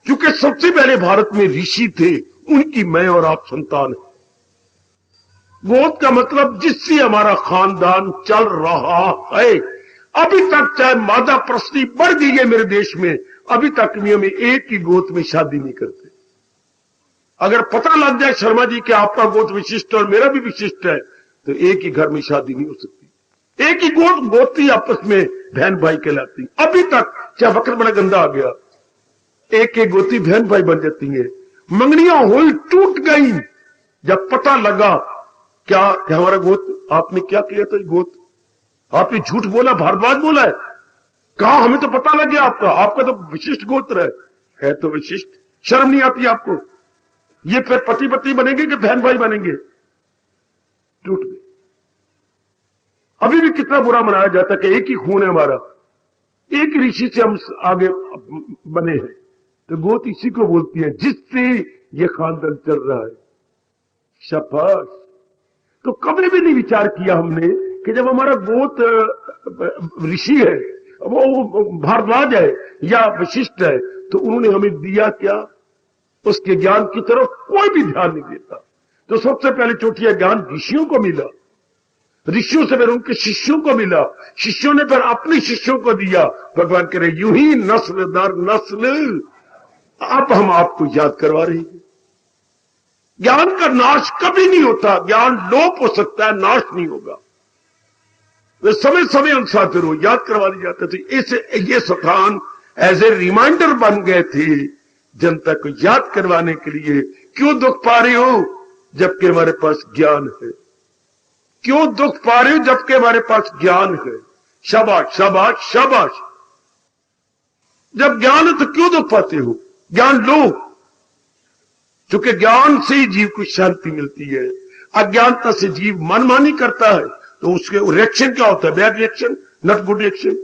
क्योंकि सबसे पहले भारत में ऋषि थे, उनकी मैं और आप संतान है। गोद का मतलब जिससे हमारा खानदान चल रहा है। अभी तक चाहे मादा प्रस्ती बढ़ गई है मेरे देश में, अभी तक भी हम एक ही गोत्र में शादी नहीं करते। अगर पता लग जाए शर्मा जी कि आपका गोत्र विशिष्ट और मेरा भी विशिष्ट है, तो एक ही घर में शादी नहीं हो सकती। एक ही गोत्री आपस में बहन भाई कहलाती। अभी तक चाहे वक्त बड़ा गंदा आ गया, एक एक गोत्री बहन भाई बन जाती है। मंगनियां हुई, टूट गई, जब पता लगा क्या हमारा गोत्र, आपने क्या किया था, गोत्र आपने झूठ बोला, भारद्वाज बोला है, कहा हमें तो पता लग गया आपका तो विशिष्ट गोत्र है तो विशिष्ट। शर्म नहीं आती आपको। ये फिर पति पत्नी बनेंगे कि बहन भाई बनेंगे, टूट गए। अभी भी कितना बुरा मनाया जाता है कि एक ही खून है हमारा, एक ऋषि से हम आगे बने हैं। तो गोत्र इसी को बोलती है जिससे ये खानदान चल रहा है। शाबाश। तो कभी भी नहीं विचार किया हमने कि जब हमारा गोत्र ऋषि है, वो भारद्वाज है या विशिष्ट है, तो उन्होंने हमें दिया क्या, उसके ज्ञान की तरफ कोई भी ध्यान नहीं देता। तो सबसे पहले चोटिया ज्ञान ऋषियों को मिला, ऋषियों से फिर उनके शिष्यों को मिला, शिष्यों ने फिर अपने शिष्यों को दिया। भगवान कह रहे यूं ही नस्ल दर नस्ल अब हम आपको याद करवा रहे हैं। ज्ञान का नाश कभी नहीं होता, ज्ञान लोप हो सकता है, नाश नहीं होगा। वे समय समय अनुसार फिर वो याद करवा दी जाते थे। ये स्थान एज ए रिमाइंडर बन गए थे जनता को याद करवाने के लिए। क्यों दुख पा रहे हो जबकि हमारे पास ज्ञान है, क्यों दुख पा रहे हो जबकि हमारे पास ज्ञान है। शाबाश शाबाश शाबाश। जब ज्ञान है तो क्यों दुख पाते हो, ज्ञान लो। क्योंकि ज्ञान से ही जीव को शांति मिलती है। अज्ञानता से जीव मनमानी करता है तो उसके रिएक्शन क्या होता है, bad reaction, not good reaction.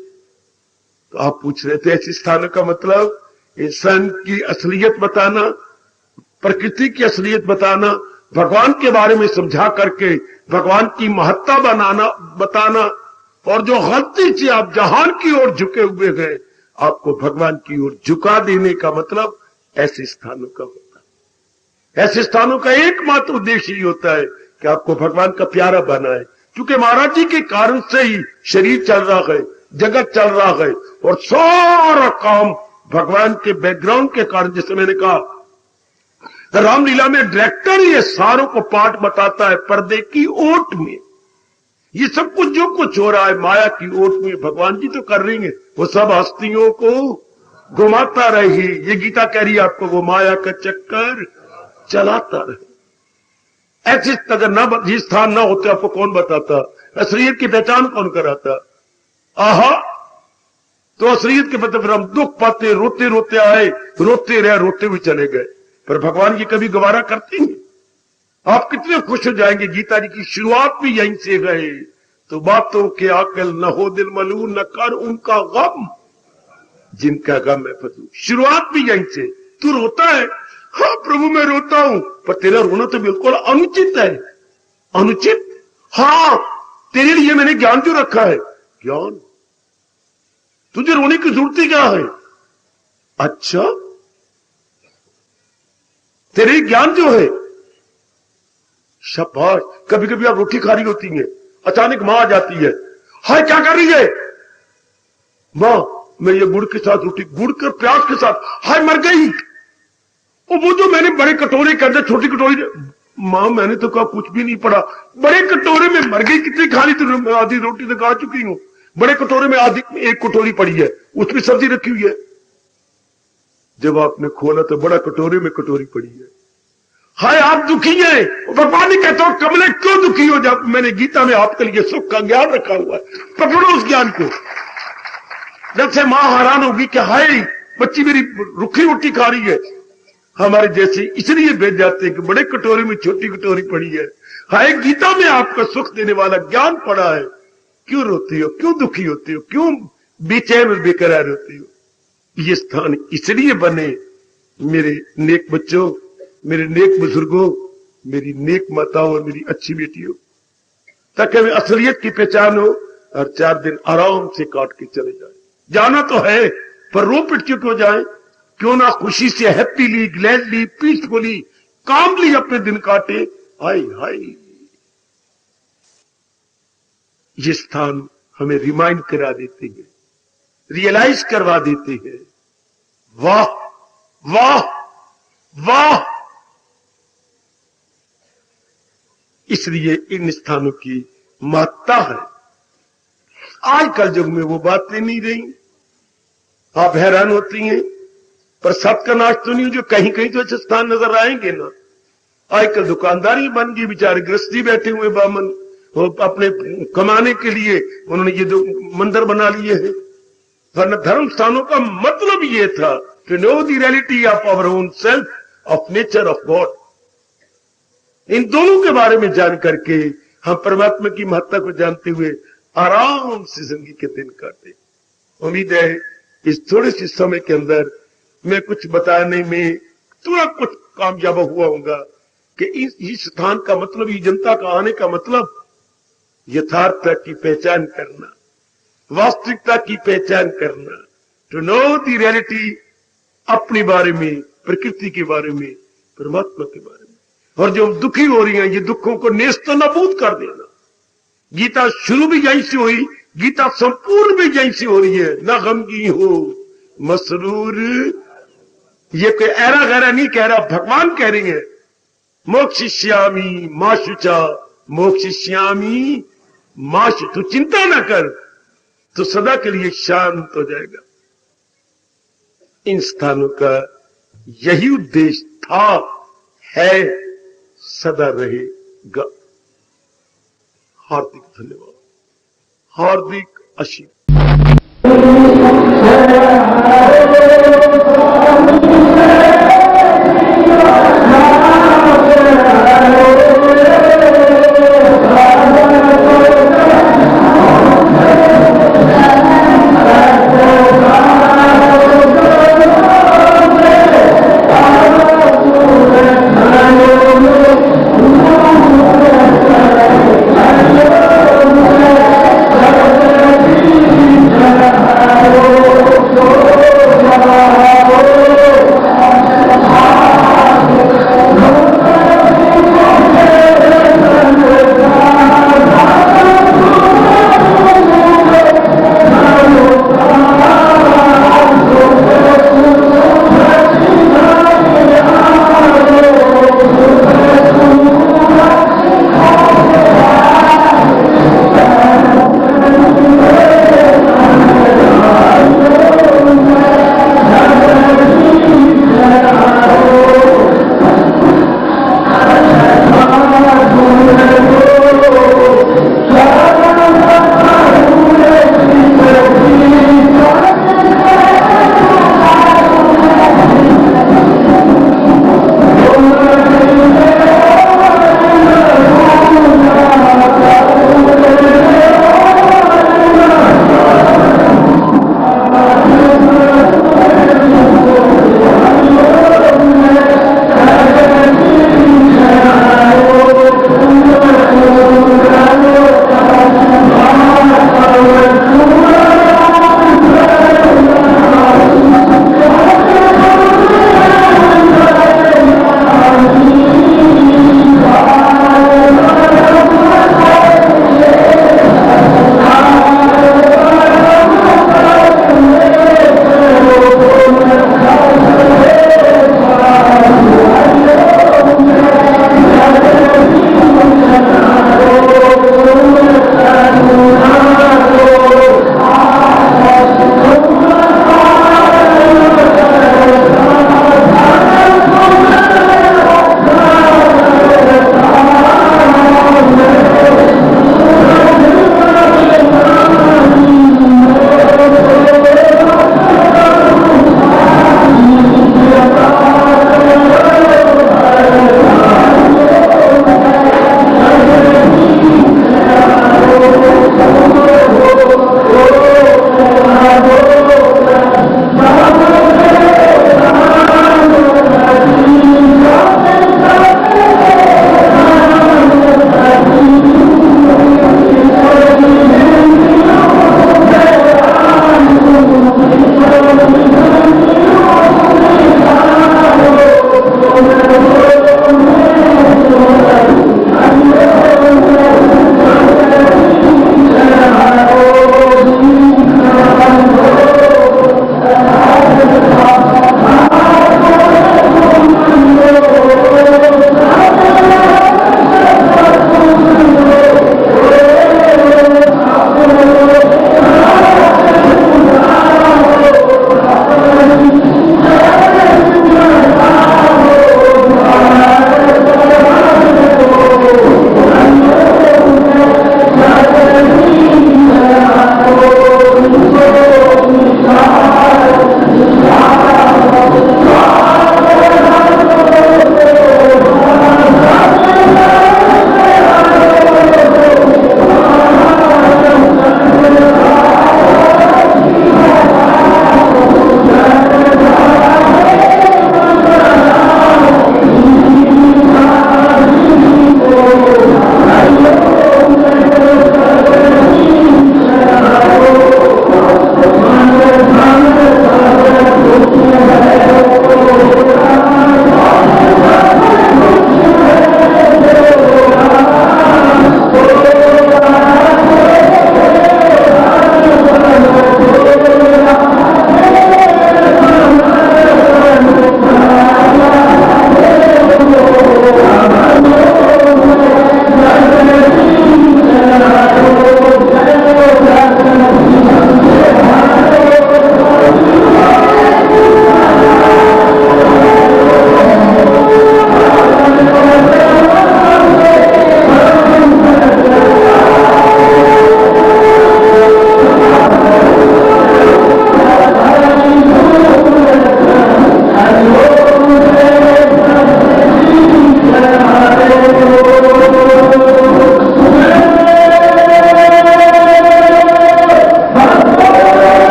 तो आप पूछ रहे थे ऐसे स्थानों का मतलब इंसान की असलियत बताना, प्रकृति की असलियत बताना, भगवान के बारे में समझा करके भगवान की महत्ता बताना। और जो गलती से आप जहान की ओर झुके हुए गए, आपको भगवान की ओर झुका देने का मतलब ऐसे स्थानों का होता है। ऐसे स्थानों का एकमात्र उद्देश्य ही होता है कि आपको भगवान का प्यारा बनाए। क्योंकि महाराज जी के कारण से ही शरीर चल रहा है, जगत चल रहा है और सारा काम भगवान के बैकग्राउंड के कारण, जैसे मैंने कहा रामलीला में डायरेक्टर ये सारों को पाठ बताता है पर्दे की ओट में। ये सब कुछ जो कुछ हो रहा है माया की ओट में भगवान जी तो कर रही है, वो सब हस्तियों को घुमाता रहे। ये गीता कह रही है आपको, वो माया का चक्कर चलाता रहे। ऐसे अगर न ये स्थान ना होते आपको कौन बताता, असलियत की पहचान कौन कराता? आहा, तो असलियत के मतलब फिर हम दुख पाते, रोते रोते आए, रोते रहे, रोते हुए चले गए। पर भगवान जी कभी गवारा करते हैं? आप कितने खुश हो जाएंगे, गीता जी की शुरुआत भी यहीं से गए, तो बातों के आकल न हो दिल मलून, न कर उनका गम जिनका गम है फजूल। शुरुआत भी यहीं से। तू रोता है? हाँ प्रभु मैं रोता हूं, पर तेरा रोना तो बिल्कुल अनुचित है। अनुचित? हाँ, तेरे लिए मैंने ज्ञान जो रखा है। ज्ञान? तुझे रोने की जरूरत क्या है? अच्छा, तेरे ज्ञान जो है, शाबाश। कभी कभी आप रोटी खा रही होती हैं, अचानक मां आ जाती है, हाय क्या कर रही है? मां मैं ये गुड़ के साथ रोटी, गुड़ के प्याज के साथ, हाय मर गई। और वो जो मैंने बड़े कटोरे के अंदर छोटी कटोरी, मां मैंने तो कहा कुछ भी नहीं पड़ा, बड़े कटोरे में मर गई। कितनी खा ली? तो आधी रोटी तो खा चुकी हूं, बड़े कटोरे में आधी एक कटोरी पड़ी है, उसमें सब्जी रखी हुई है। जब आपने खोला तो बड़ा कटोरे में कटोरी पड़ी है। हाय आप दुखी हैं। भगवान ने कहता हूं कमले क्यों दुखी हो? जब मैंने गीता में आपके लिए सुख का ज्ञान रखा हुआ है, पकड़ो उस ज्ञान को। जब से मां हैरान होगी कि हाय बच्ची मेरी रुखी रोटी खा रही है, हमारे जैसे इसलिए भेज जाते हैं कि बड़े कटोरे में छोटी कटोरी पड़ी है। हाय गीता में आपका सुख देने वाला ज्ञान पड़ा है, क्यों रोती हो? क्यों दुखी होती हो? क्यों बेचैन और बेकरार होती हो? ये स्थान इसलिए बने मेरे नेक बच्चों, मेरे नेक बुजुर्गों, मेरी नेक माताओं और मेरी अच्छी बेटियों, ताकि हमें असलियत की पहचान हो और 4 दिन आराम से काट के चले जाए। जाना तो है, पर रो पिट के क्यों जाए? क्यों ना खुशी से, हैप्पीली, ग्लैडली, पीसफुली, कामली अपने दिन काटे। हाय हाय, ये स्थान हमें रिमाइंड करा देते हैं, रियलाइज करवा देते हैं। वाह वाह वाह। इसलिए इन स्थानों की महत्ता है। आजकल युग में वो बातें नहीं रही। आप हैरान होती हैं, पर सत्यानाश तो नहीं, जो कहीं कहीं तो ऐसे स्थान नजर आएंगे ना। आजकल दुकानदारी बन गई, बेचारे गृहस्थी बैठे हुए बामन, वो अपने कमाने के लिए उन्होंने ये मंदिर बना लिए हैं। वरना धर्म स्थानों का मतलब ये था to know the reality of our own self, of nature of God. इन दोनों के बारे में जान करके हम परमात्मा की महत्ता को जानते हुए आराम से जिंदगी के दिन काटे। उम्मीद है इस थोड़े से समय के अंदर मैं कुछ बताने में थोड़ा कुछ कामयाब हुआ होगा कि इस स्थान का मतलब, ये जनता का आने का मतलब यथार्थता की पहचान करना, वास्तविकता की पहचान करना, टू नो द रियलिटी अपने बारे में, प्रकृति के बारे में, परमात्मा के बारे में। और जो दुखी हो रही हैं, ये दुखों को नेस्त नाबूद कर देना। गीता शुरू भी यहीं से हुई, गीता संपूर्ण भी यहीं से हो रही है। ना गमगी हो मसरूर, ये कोई ऐरा गैरा नहीं कह रहा, भगवान कह रही है। मोक्षिष्यामि मां शुचा, मोक्षिष्यामि मां शु, तू चिंता ना कर, तो सदा के लिए शांत हो जाएगा। इन स्थानों का यही उद्देश्य था, है, सदा रहेगा। हार्दिक धन्यवाद, हार्दिक आशीर्वाद।